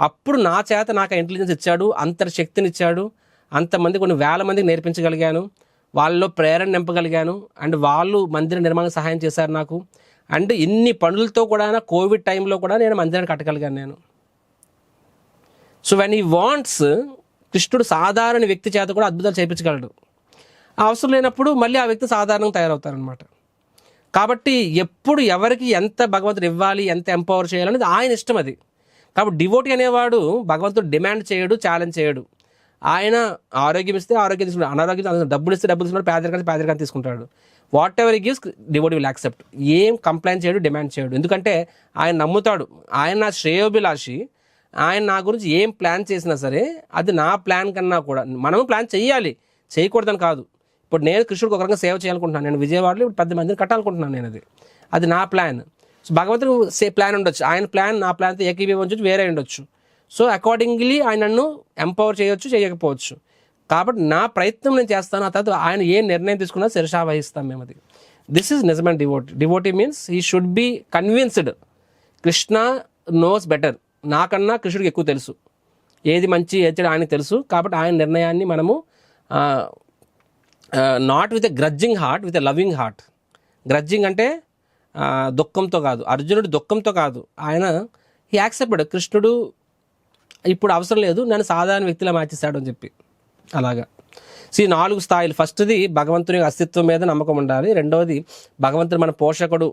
అప్పుడు నా చేత నాకు ఇంటెలిజెన్స్ ఇచ్చాడు, అంతటి శక్తిని ఇచ్చాడు. అంతమంది కొన్ని వేల మందికి నేర్పించగలిగాను, వాళ్ళలో ప్రేరణ నింపగలిగాను. అండ్ వాళ్ళు మందిర నిర్మాణం సహాయం చేశారు నాకు. అండ్ ఇన్ని పనులతో కూడా కోవిడ్ టైంలో కూడా నేను మందిరాన్ని కట్టగలిగాను నేను. సో వెన్ హీ వాంట్స్, కృష్ణుడు సాధారణ వ్యక్తి చేత కూడా అద్భుతాలు చేయించగలడు. అవసరం లేనప్పుడు మళ్ళీ ఆ వ్యక్తి సాధారణంగా తయారవుతారనమాట. కాబట్టి ఎప్పుడు ఎవరికి ఎంత భగవంతుడు ఇవ్వాలి, ఎంత ఎంపవర్ చేయాలనేది ఆయన ఇష్టం అది. కాబట్టి డివోటీ అనేవాడు భగవంతుడు డిమాండ్ చేయడు, ఛాలెంజ్ చేయడు. ఆయన ఆరోగ్యం ఇస్తే ఆరోగ్యం తీసుకుంటాడు, అనారోగ్యం డబ్బులు ఇస్తే డబ్బులు తీసుకుంటాడు, పేదరికాన్ని తీసుకుంటాడు. What ever gives devotee will accept. ఏం కంప్లైంట్ చేయడు, డిమాండ్ చేయడు. ఎందుకంటే ఆయన నమ్ముతాడు, ఆయన నా శ్రేయోభిలాషి, ఆయన నా గురించి ఏం ప్లాన్ చేసినా సరే అది నా ప్లాన్ కన్నా కూడా మనము ప్లాన్ చేయాలి, చేయకూడదని కాదు. ఇప్పుడు నేను కృష్ణుడికి ఒక రకంగా సేవ చేయాలనుకుంటున్నాను, నేను విజయవాడలో 10 మందిని కట్టాలనుకుంటున్నాను, నేను అది నా ప్లాన్. సో భగవంతుడు ప్లాన్ ఉండొచ్చు, ఆయన ప్లాన్ నా ప్లాన్తో ఏకీభవించవచ్చు, వేరే ఉండొచ్చు. సో అకార్డింగ్లీ ఆయన నన్ను ఎంపవర్ చేయొచ్చు, చేయకపోవచ్చు. కాబట్టి నా ప్రయత్నం నేను చేస్తాను, ఆ తర్వాత ఆయన ఏ నిర్ణయం తీసుకున్నా శిరసా వహిస్తాం మేము. అది దిస్ ఈజ్ నిజమైన devotee. Devotee means he should be convinced Krishna knows better. నాకన్నా కృష్ణుడికి ఎక్కువ తెలుసు, ఏది మంచి ఏది చెడు ఆయనకు తెలుసు. కాబట్టి ఆయన నిర్ణయాన్ని మనము not with a గ్రడ్జింగ్ heart, with a loving heart. గ్రడ్జింగ్ అంటే దుఃఖంతో కాదు, అర్జునుడు దుఃఖంతో కాదు, ఆయన ఈ యాక్సెప్టెడ్ కృష్ణుడు ఇప్పుడు అవసరం లేదు, నన్ను సాధారణ వ్యక్తిలా మార్చేస్తాడు అని చెప్పి. అలాగా 4 స్థాయిలు. ఫస్ట్ది భగవంతుని అస్తిత్వం మీద నమ్మకం ఉండాలి. రెండవది భగవంతుడు మన పోషకుడు,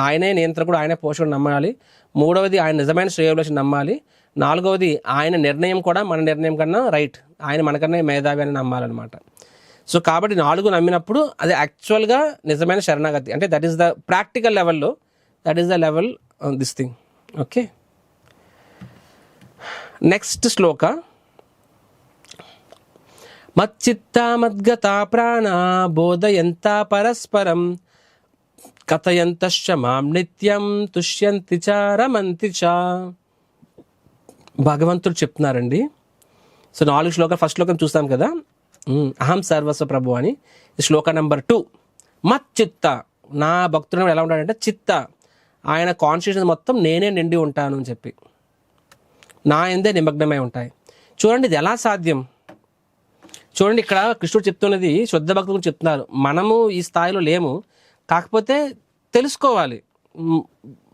ఆయనే నియంత్రకుడు, ఆయనే పోషకుడు నమ్మాలి. మూడవది ఆయన నిజమైన శ్రేయోభిలాషి నమ్మాలి. 4వది ఆయన నిర్ణయం కూడా మన నిర్ణయం కన్నా రైట్, ఆయన మనకన్నా మేధావి అని నమ్మాలన్నమాట. సో కాబట్టి 4 నమ్మినప్పుడు అది యాక్చువల్గా నిజమైన శరణాగతి. అంటే దట్ ఈస్ ద ప్రాక్టికల్ లెవెల్లో, that is the level this thing. Okay, next shloka. మచ్చిత్త మద్గత ప్రాణ బోధయంత పరస్పరం కథయంతశ్చ మాం నిత్యం తుష్యంతి చ రమంతి చ. భగవంతుడు చెప్తున్నారండి. సో 4 శ్లోకాలు, ఫస్ట్ శ్లోకం చూస్తాం కదా, అహం సర్వస్వ ప్రభు అని. శ్లోక నెంబర్ 2, మచ్చిత్త, నా భక్తుడు ఎలా ఉంటాడంటే చిత్త, ఆయన కాన్షియస్నెస్ మొత్తం నేనే నిండి ఉంటాను అని చెప్పి నా ఎందే నిమగ్నమై ఉంటాయి. చూడండి ఇది ఎలా సాధ్యం. చూడండి ఇక్కడ కృష్ణుడు చెప్తున్నది శుద్ధ భక్తుల గురించి చెప్తున్నారు. మనము ఈ స్థాయిలో లేము, కాకపోతే తెలుసుకోవాలి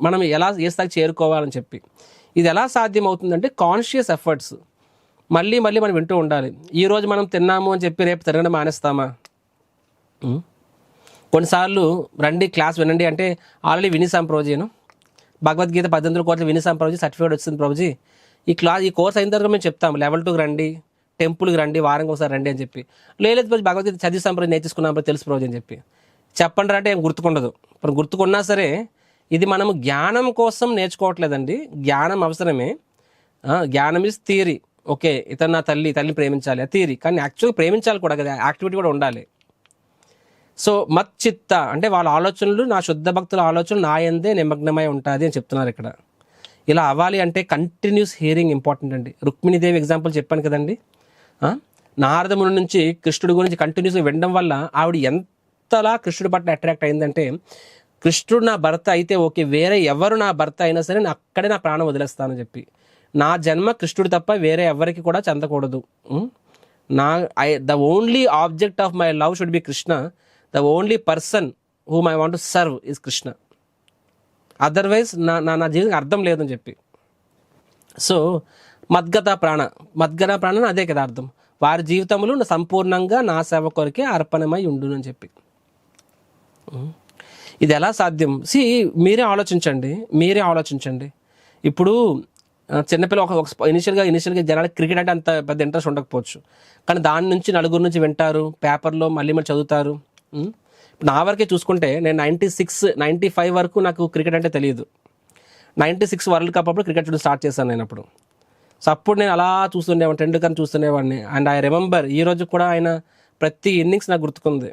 మనం ఏ స్థాయికి చేరుకోవాలని చెప్పి. ఇది ఎలా సాధ్యం అవుతుందంటే కాన్షియస్ ఎఫర్ట్స్. మళ్ళీ మనం వింటూ ఉండాలి. ఈరోజు మనం తిన్నాము అని చెప్పి రేపు తినడం మానేస్తామా? కొన్నిసార్లు రండి క్లాస్ వినండి అంటే ఆల్రెడీ వినిసాం ప్రభుజీను, భగవద్గీత 18 కోట్ల వినిసాం ప్రభుజీ, సర్టిఫికేట్ వచ్చింది ప్రభుజీ, ఈ కోర్స్ అయిన తర్వాత మేము చెప్తాము లెవెల్ 2కి రండి, టెంపుల్కి రండి, వారానికి ఒకసారి రండి అని చెప్పి. లేదు ప్రభుజీ భగవద్గీత చదివిస్తాం ప్రభుజీ, నేర్చుకున్నాం ప్రభుజీ, తెలుసు ప్రభుజీ అని చెప్పి చెప్పండి అంటే ఏం గుర్తుకుండదు. ఇప్పుడు గుర్తుకున్నా సరే ఇది మనము జ్ఞానం కోసం నేర్చుకోవట్లేదండి. జ్ఞానం అవసరమే, జ్ఞానం ఇస్ థియరీ. ఓకే ఇతను నా తల్లిని ప్రేమించాలి, థియరీ, కానీ యాక్చువల్గా ప్రేమించాలి కూడా కదా, యాక్టివిటీ కూడా ఉండాలి. సో మచ్చిత్త అంటే వాళ్ళ ఆలోచనలు, నా శుద్ధ భక్తుల ఆలోచనలు నా యందే నిమగ్నమై ఉంటుంది అని చెప్తున్నారు ఇక్కడ. ఇలా అవ్వాలి అంటే కంటిన్యూస్ హియరింగ్ ఇంపార్టెంట్ అండి. రుక్మిణీదేవి ఎగ్జాంపుల్ చెప్పాను కదండి. నారదముని నుంచి కృష్ణుడి గురించి కంటిన్యూస్గా వినడం వల్ల ఆవిడ ఎంతలా కృష్ణుడి పట్ల అట్రాక్ట్ అయిందంటే, కృష్ణుడు నా భర్త అయితే ఓకే, వేరే ఎవరు నా భర్త అయినా సరే నేను అక్కడే నా ప్రాణం వదిలేస్తానని చెప్పి, నా జన్మ కృష్ణుడు తప్ప వేరే ఎవరికి కూడా చెందకూడదు. The only object of my love should be Krishna, the only person whom I want to serve is Krishna, otherwise నా జీవితం అర్థం లేదని చెప్పి. సో మద్గత ప్రాణ అదే కదా అర్థం, వారి జీవితంలో సంపూర్ణంగా నా సేవ కొరకే అర్పణమై ఉండును అని చెప్పి. ఇది ఎలా సాధ్యం? మీరే ఆలోచించండి. ఇప్పుడు చిన్నపిల్ల ఒక ఇనిషియల్గా జనాలకి క్రికెట్ అంటే అంత పెద్ద ఇంట్రెస్ట్ ఉండకపోవచ్చు, కానీ దాని నుంచి నలుగురు నుంచి వింటారు, పేపర్లో మళ్ళీ చదువుతారు. నా వరకే చూసుకుంటే నేను 96-95 వరకు నాకు క్రికెట్ అంటే తెలియదు. 96 వరల్డ్ కప్ అప్పుడు క్రికెట్ చూడడం స్టార్ట్ చేశాను నేను అప్పుడు. సో అప్పుడు నేను అలా చూస్తుండేవాడిని, టెండూల్కర్ చూస్తుండేవాడిని. అండ్ ఐ రిమెంబర్ ఈ రోజు కూడా ఆయన ప్రతి ఇన్నింగ్స్ నాకు గుర్తుకుంది.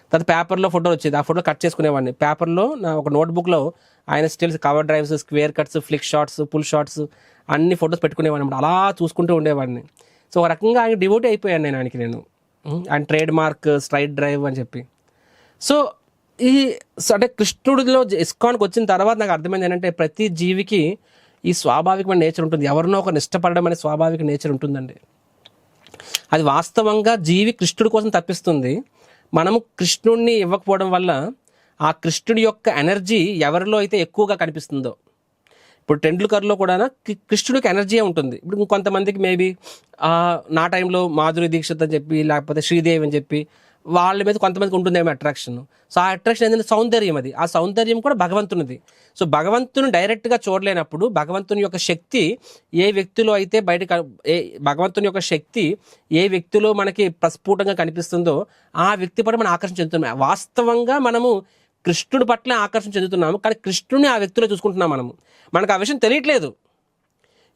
తర్వాత పేపర్లో ఫోటో వచ్చేది, ఆ ఫోటో కట్ చేసుకునేవాడిని. పేపర్లో నా ఒక నోట్బుక్లో ఆయన stills, cover drives, square cuts, flick shots, pull shots అన్ని ఫొటోస్ పెట్టుకునేవాడిని. అలా చూసుకుంటూ ఉండేవాడిని. సో ఒక రకంగా ఆయన డివోటీ అయిపోయాను నేను ఆయన ట్రేడ్ మార్క్ స్ట్రైట్ డ్రైవ్ అని చెప్పి. సో అంటే కృష్ణుడిలో ఇస్కాన్కి వచ్చిన తర్వాత నాకు అర్థమైంది ఏంటంటే, ప్రతి జీవికి ఈ స్వాభావికమైన నేచర్ ఉంటుంది, ఎవరినో ఒకరిని ఇష్టపడడం అనే స్వాభావిక నేచర్ ఉంటుందండి. అది వాస్తవంగా జీవి కృష్ణుడి కోసం తప్పిస్తుంది. మనము కృష్ణుడిని ఇవ్వకపోవడం వల్ల ఆ కృష్ణుడి యొక్క ఎనర్జీ ఎవరిలో అయితే ఎక్కువగా కనిపిస్తుందో, ఇప్పుడు టెండూల్కర్లో కూడా కృష్ణుడికి ఎనర్జీ ఉంటుంది. ఇప్పుడు కొంతమందికి మేబీ నా టైంలో మాధురి దీక్షిత్ అని చెప్పి, లేకపోతే శ్రీదేవి అని చెప్పి వాళ్ళ మీద కొంతమందికి ఉంటుందేమో అట్రాక్షన్. సో ఆ అట్రాక్షన్ ఏంటంటే సౌందర్యం, ఆ సౌందర్యం కూడా భగవంతునిది. సో భగవంతుని డైరెక్ట్గా చూడలేనప్పుడు భగవంతుని యొక్క శక్తి ఏ వ్యక్తిలో అయితే భగవంతుని యొక్క శక్తి ఏ వ్యక్తిలో మనకి ప్రస్ఫుటంగా కనిపిస్తుందో ఆ వ్యక్తి పట్ల మనం ఆకర్షణ చెందుతున్నాం. వాస్తవంగా మనము కృష్ణుడి పట్ల ఆకర్షణ చెందుతున్నాము, కానీ కృష్ణుని ఆ వ్యక్తిలో చూసుకుంటున్నాం. మనకు ఆ విషయం తెలియట్లేదు.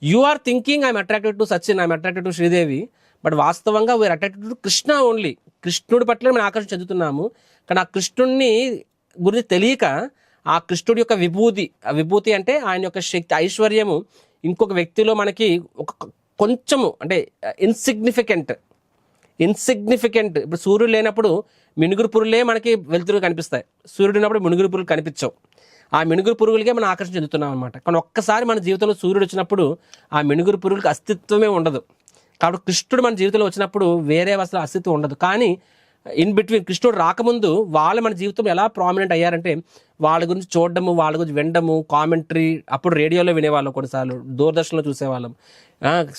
You are thinking I'm attracted to Sachin, I'm attracted to Sridevi, but వాస్తవంగా we are attracted to Krishna only. కృష్ణుడి పట్ల మనం ఆకర్షణ చెందుతున్నాము, కానీ ఆ కృష్ణుడిని గురించి తెలియక ఆ కృష్ణుడి యొక్క విభూతి అంటే ఆయన యొక్క శక్తి, ఐశ్వర్యము ఇంకొక వ్యక్తిలో మనకి ఒక కొంచెము అంటే ఇన్సిగ్నిఫికెంట్. ఇప్పుడు సూర్యుడు లేనప్పుడు మినుగురు పురుగులే మనకి వెలుతురు కనిపిస్తాయి, సూర్యుడు ఉన్నప్పుడు మినుగురు పురుగులు కనిపించవు. ఆ మినుగురు పురుగులకే మనం ఆకర్షణ చెందుతున్నాం అనమాట. కానీ ఒక్కసారి మన జీవితంలో సూర్యుడు వచ్చినప్పుడు ఆ మినుగురు పురుగులకు అస్తిత్వమే ఉండదు. కాబట్టి కృష్ణుడు మన జీవితంలో వచ్చినప్పుడు వేరే అసలు అస్తిత్వం ఉండదు. కానీ ఇన్ బిట్వీన్ కృష్ణుడు రాకముందు వాళ్ళు మన జీవితంలో ఎలా ప్రామినెంట్ అయ్యారంటే, వాళ్ళ గురించి చూడడము, వాళ్ళ గురించి వినడము, కామెంటరీ, అప్పుడు రేడియోలో వినేవాళ్ళం, కొన్నిసార్లు దూరదర్శన్లో చూసేవాళ్ళం.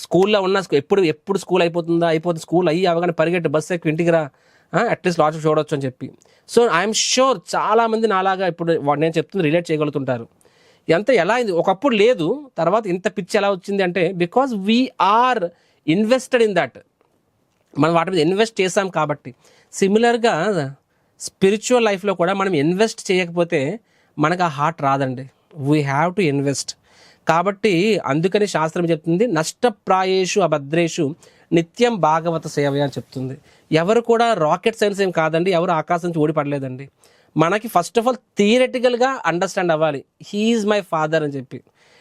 స్కూల్లో ఉన్న ఎప్పుడు స్కూల్ అయిపోతుంది, స్కూల్ అయ్యి అవగానే పరిగెట్టి బస్సు ఎక్కి ఇంటికి రా, అట్లీస్ట్ లాస్ట్ చూడవచ్చు అని చెప్పి. సో ఐఎమ్ షూర్ చాలామంది నాలాగా ఇప్పుడు నేను చెప్తుంది రిలేట్ చేయగలుగుతుంటారు. ఎలా అయింది, ఒకప్పుడు లేదు, తర్వాత ఇంత పిచ్చి ఎలా వచ్చింది అంటే because we are invested in that, మనం వాటి మీద ఇన్వెస్ట్ చేసాం కాబట్టి. సిమిలర్గా స్పిరిచువల్ లైఫ్లో కూడా మనం ఇన్వెస్ట్ చేయకపోతే మనకు ఆ హార్ట్ రాదండి. We have to invest. కాబట్టి అందుకని శాస్త్రం చెప్తుంది, నష్టప్రాయేషు అభద్రేషు నిత్యం భాగవత సేవ అని చెప్తుంది. ఎవరు కూడా రాకెట్ సైన్స్ ఏం కాదండి, ఎవరు ఆకాశం నుంచి ఓడిపడలేదండి. మనకి ఫస్ట్ ఆఫ్ ఆల్ థియరటికల్గా అండర్స్టాండ్ అవ్వాలి, హీఈస్ మై ఫాదర్ అని చెప్పి.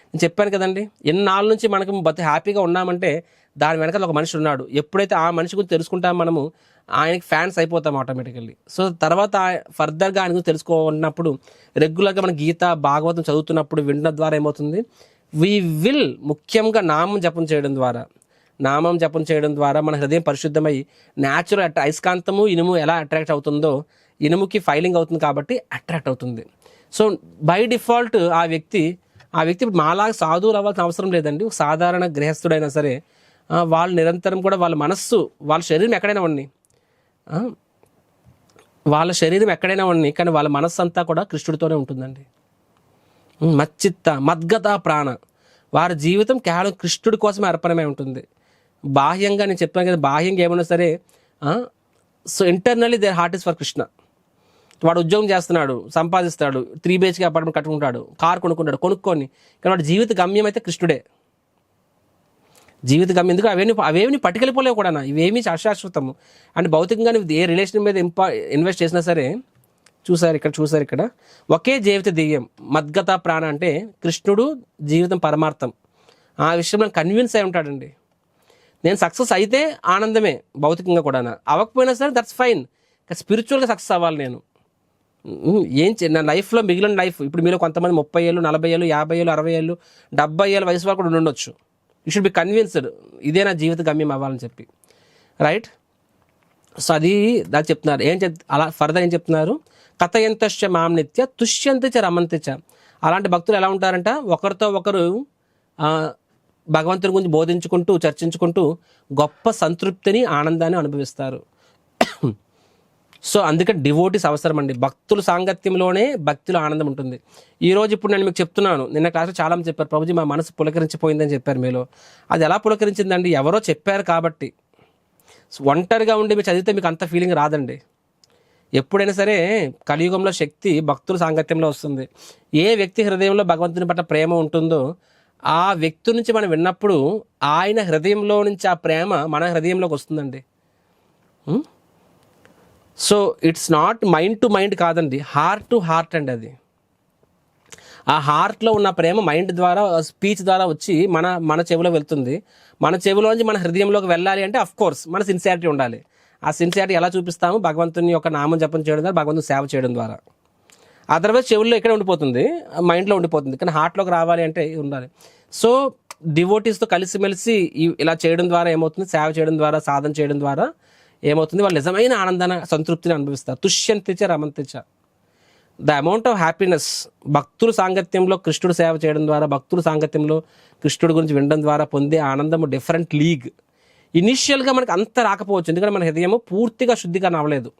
నేను చెప్పాను కదండి, ఎన్నాళ్ళ నుంచి మనకు హ్యాపీగా ఉన్నామంటే దాని వెనకాల ఒక మనిషి ఉన్నాడు. ఎప్పుడైతే ఆ మనిషి గురించి తెలుసుకుంటామో మనము ఆయనకి ఫ్యాన్స్ అయిపోతాం ఆటోమేటికల్లీ. సో తర్వాత ఫర్దర్గా ఆయన గురించి తెలుసుకోన్నప్పుడు రెగ్యులర్గా మన గీత భాగవతం చదువుతున్నప్పుడు వినడం ద్వారా ఏమవుతుంది, వీ విల్ ముఖ్యంగా నామం జపం చేయడం ద్వారా మన హృదయం పరిశుద్ధమై న్యాచురల్ అయస్కాంతము ఇనుము ఎలా అట్రాక్ట్ అవుతుందో ఇనుముకి ఫైలింగ్ అవుతుంది కాబట్టి అట్రాక్ట్ అవుతుంది. సో బై డిఫాల్ట్ ఆ వ్యక్తి ఇప్పుడు మాలాగా సాధువులు అవ్వాల్సిన అవసరం లేదండి. సాధారణ గృహస్థుడైనా సరే వాళ్ళు నిరంతరం కూడా వాళ్ళ మనస్సు, వాళ్ళ శరీరం ఎక్కడైనా ఉన్ని కానీ వాళ్ళ మనస్సు అంతా కూడా కృష్ణుడితోనే ఉంటుందండి. మచ్చిత్త మద్గత ప్రాణ, వారి జీవితం కేవలం కృష్ణుడి కోసమే అర్పణమై ఉంటుంది. బాహ్యంగా నేను చెప్పాను కదా, బాహ్యంగా ఏమన్నా సరే so internally their heart is for Krishna. వాడు ఉద్యోగం చేస్తున్నాడు, సంపాదిస్తాడు, 3 BHK అపార్ట్మెంట్ కట్టుకుంటాడు, కారు కొనుక్కొని కానీ వాడు జీవిత గమ్యం అయితే కృష్ణుడే. జీవిత గమ్యం ఎందుకు అవేమి పట్టుకెళ్ళిపోలేవు కూడా, ఇవేమీ అశాశ్వతము. అండ్ భౌతికంగా ఏ రిలేషన్ మీద ఇన్వెస్ట్ చేసినా సరే చూసారు ఇక్కడ ఒకే జీవిత దివ్యం మద్గత ప్రాణ అంటే కృష్ణుడు జీవితం పరమార్థం. ఆ విషయంలో కన్విన్స్ అయి ఉంటాడండి. నేను సక్సెస్ అయితే ఆనందమే, భౌతికంగా కూడా అవ్వకపోయినా సరే దట్స్ ఫైన్, స్పిరిచువల్గా సక్సెస్ అవ్వాలి నేను. నా లైఫ్లో మిగిలిన లైఫ్ ఇప్పుడు మీరు కొంతమంది 30 ఏళ్ళు 40 ఏళ్ళు 50 ఏళ్ళు 60 ఏళ్ళు 70 ఏళ్ళ వయసు వరకు కూడా ఉండొచ్చు. యూ షుడ్ బి కన్విన్స్డ్ ఇదే నా జీవిత గమ్యం అవ్వాలని చెప్పి, రైట్? సో అది చెప్తున్నారు. అలా ఫర్దర్ ఏం చెప్తున్నారు, కథయంతశ్చ మాం నిత్య తుష్యంతి చ రమంతి చ. అలాంటి భక్తులు ఎలా ఉంటారంట, ఒకరితో ఒకరు భగవంతుని గురించి బోధించుకుంటూ చర్చించుకుంటూ గొప్ప సంతృప్తిని ఆనందాన్ని అనుభవిస్తారు. సో అందుకని డివోటీస్ అవసరం అండి. భక్తుల సాంగత్యంలోనే భక్తిలో ఆనందం ఉంటుంది. ఈరోజు ఇప్పుడు నేను మీకు చెప్తున్నాను, నిన్న క్లాస్లో చాలా మంది చెప్పారు, ప్రభుజీ మా మనసు పులకరించిపోయిందని చెప్పారు. మీలో అది ఎలా పులకరించిందండి, ఎవరో చెప్పారు కాబట్టి. ఒంటరిగా ఉండి మీరు చదివితే మీకు అంత ఫీలింగ్ రాదండి. ఎప్పుడైనా సరే కలియుగంలో శక్తి భక్తుల సాంగత్యంలో వస్తుంది. ఏ వ్యక్తి హృదయంలో భగవంతుని పట్ల ప్రేమ ఉంటుందో ఆ వ్యక్తి నుంచి మనం విన్నప్పుడు ఆయన హృదయంలో నుంచి ఆ ప్రేమ మన హృదయంలోకి వస్తుందండి. So it's not mind to mind కాదండి, హార్ట్ టు హార్ట్ అండి. అది ఆ హార్ట్లో ఉన్న ప్రేమ మైండ్ ద్వారా స్పీచ్ ద్వారా వచ్చి మన చెవిలో వెళ్తుంది. మన చెవిలోంచి మన హృదయంలోకి వెళ్ళాలి అంటే అఫ్ కోర్స్ మన సిన్సియారిటీ ఉండాలి. ఆ సిన్సియారిటీ ఎలా చూపిస్తాము, భగవంతుని యొక్క నామం జపం చేయడం ద్వారా, భగవంతుని సేవ చేయడం ద్వారా. అదర్వైజ్ చెవుల్లో ఎక్కడ ఉండిపోతుంది, మైండ్లో ఉండిపోతుంది. కానీ హార్ట్లోకి రావాలి అంటే ఉండాలి. సో డివోటీస్తో కలిసిమెలిసి ఇలా చేయడం ద్వారా ఏమవుతుంది, సేవ చేయడం ద్వారా, సాధన చేయడం ద్వారా ఏమవుతుంది, వాళ్ళు నిజమైన ఆనందాన్ని సంతృప్తిని అనుభవిస్తారు. తుష్యంతిచ రమంతిచ. ద అమౌంట్ ఆఫ్ హ్యాపీనెస్ భక్తుల సాంగత్యంలో కృష్ణుడు సేవ చేయడం ద్వారా, భక్తుల సాంగత్యంలో కృష్ణుడి గురించి వినడం ద్వారా పొందే ఆనందము డిఫరెంట్ లీగ్. ఇనిషియల్గా మనకు అంత రాకపోవచ్చు, ఎందుకంటే మన హృదయము పూర్తిగా శుద్ధిగా అవ్వలేదు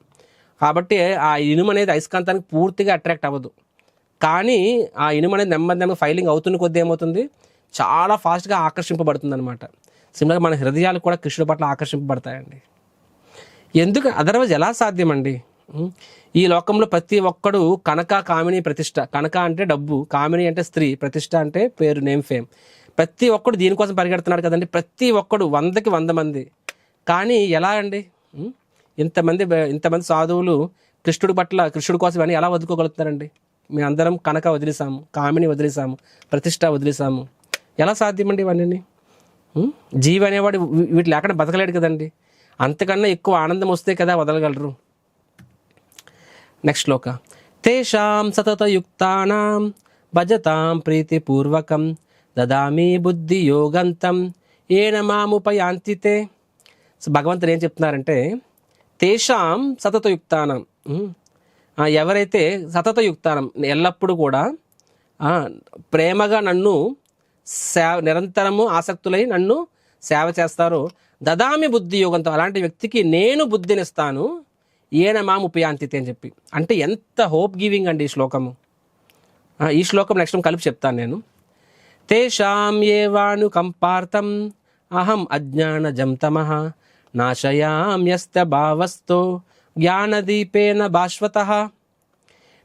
కాబట్టి ఆ ఇనుము అనేది అయస్కాంతానికి పూర్తిగా అట్రాక్ట్ అవ్వదు. కానీ ఆ ఇనుము అనేది నెమ్మదిగా ఫైలింగ్ అవుతున్న కొద్దీ ఏమవుతుంది, చాలా ఫాస్ట్గా ఆకర్షింపబడుతుంది అనమాట. సిమిలర్గా మన హృదయాలు కూడా కృష్ణుడి పట్ల ఆకర్షింపబడతాయండి. ఎందుకు అదర్వైజ్ ఎలా సాధ్యమండి? ఈ లోకంలో ప్రతి ఒక్కడు కనక కామిని ప్రతిష్ట, కనక అంటే డబ్బు, కామిని అంటే స్త్రీ, ప్రతిష్ట అంటే పేరు, నేమ్, ఫేమ్. ప్రతి ఒక్కడు దీనికోసం పరిగెడుతున్నాడు కదండి. ప్రతి ఒక్కడు 100కి 100 మంది. కానీ ఎలా అండి, ఇంతమంది సాధువులు కృష్ణుడి కోసం అని ఎలా వదులుకోగలుగుతున్నారండి? మేము అందరం కనక వదిలేసాము, కామిని వదిలేసాము, ప్రతిష్ట వదిలేసాము. ఎలా సాధ్యమండి ఇవన్నీ? జీవి అనేవాడు వీటి లేకుండా బతకలేడు కదండి. అంతకన్నా ఎక్కువ ఆనందం వస్తే కదా వదలగలరు. నెక్స్ట్ శ్లోక. తేషాం సతతయుక్తానాం భజతాం ప్రీతిపూర్వకం దదామి బుద్ధి యోగంతం ఏన మాముపయాంతితే. సో భగవంతుడు ఏం చెప్తున్నారంటే, తేషాం సతతయుక్తానం, ఎవరైతే సతతయుక్తానం ఎల్లప్పుడూ కూడా ప్రేమగా నన్ను నిరంతరము ఆసక్తులై నన్ను సేవ చేస్తారో దదామి బుద్ధి యోగంతో, అలాంటి వ్యక్తికి నేను బుద్ధినిస్తాను. ఏన మాముపయాంతితే అని చెప్పి, అంటే ఎంత హోప్ గివింగ్ అండి ఈ శ్లోకము. ఈ శ్లోకం నెక్స్ట్ కలిపి చెప్తాను నేను. తేషాం ఏవాను కంపార్థం అహం అజ్ఞానజం తమః నాశయామ్యస్త భావస్తో జ్ఞానదీపేన భాస్వతః.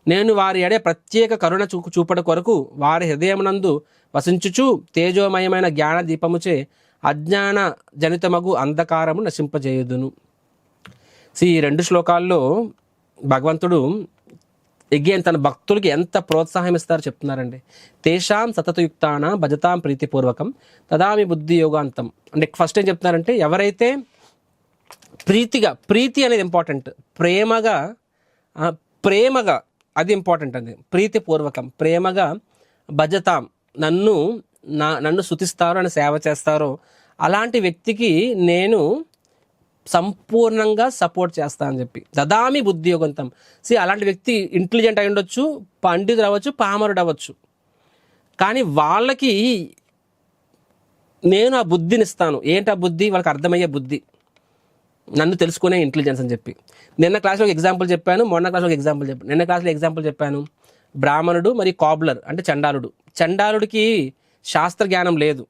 నేను వారి ఎడే ప్రత్యేక కరుణ చూపడ కొరకు వారి హృదయమునందు వసించుచు తేజోమయమైన జ్ఞాన దీపముచే అజ్ఞాన జనితమగు అంధకారము నశింపజేయుదును. ఈ 2 శ్లోకాల్లో భగవంతుడు ఎగైన్ తన భక్తులకి ఎంత ప్రోత్సాహం ఇస్తారో చెప్తున్నారండి. తేషాం సతతయుక్తాన భజతాం ప్రీతిపూర్వకం తదామి బుద్ధి యోగాంతం. అంటే ఫస్ట్ ఏం చెప్తున్నారంటే, ఎవరైతే ప్రీతి అనేది ఇంపార్టెంట్, ప్రేమగా అది ఇంపార్టెంట్ అండి. ప్రీతిపూర్వకం ప్రేమగా భజతాం నన్ను స్తుతిస్తారో అని సేవ చేస్తారో అలాంటి వ్యక్తికి నేను సంపూర్ణంగా సపోర్ట్ చేస్తా అని చెప్పి. దదామి బుద్ధి యోగంతం. అలాంటి వ్యక్తి ఇంటెలిజెంట్ అయి ఉండొచ్చు, పండితుడు అవ్వచ్చు, పామరుడు అవ్వచ్చు, కానీ వాళ్ళకి నేను ఆ బుద్ధిని ఇస్తాను. ఏంటి ఆ బుద్ధి? వాళ్ళకి అర్థమయ్యే బుద్ధి, నన్ను తెలుసుకునే ఇంటెలిజెన్స్ అని చెప్పి. నిన్న క్లాస్లో ఒక ఎగ్జాంపుల్ చెప్పాను, మొన్న క్లాస్లో ఒక ఎగ్జాంపుల్ చెప్పాను. నిన్న క్లాస్లో ఎగ్జాంపుల్ చెప్పాను, బ్రాహ్మణుడు మరియు కాబ్లర్ అంటే చండాలుడికి శాస్త్ర జ్ఞానం లేదు.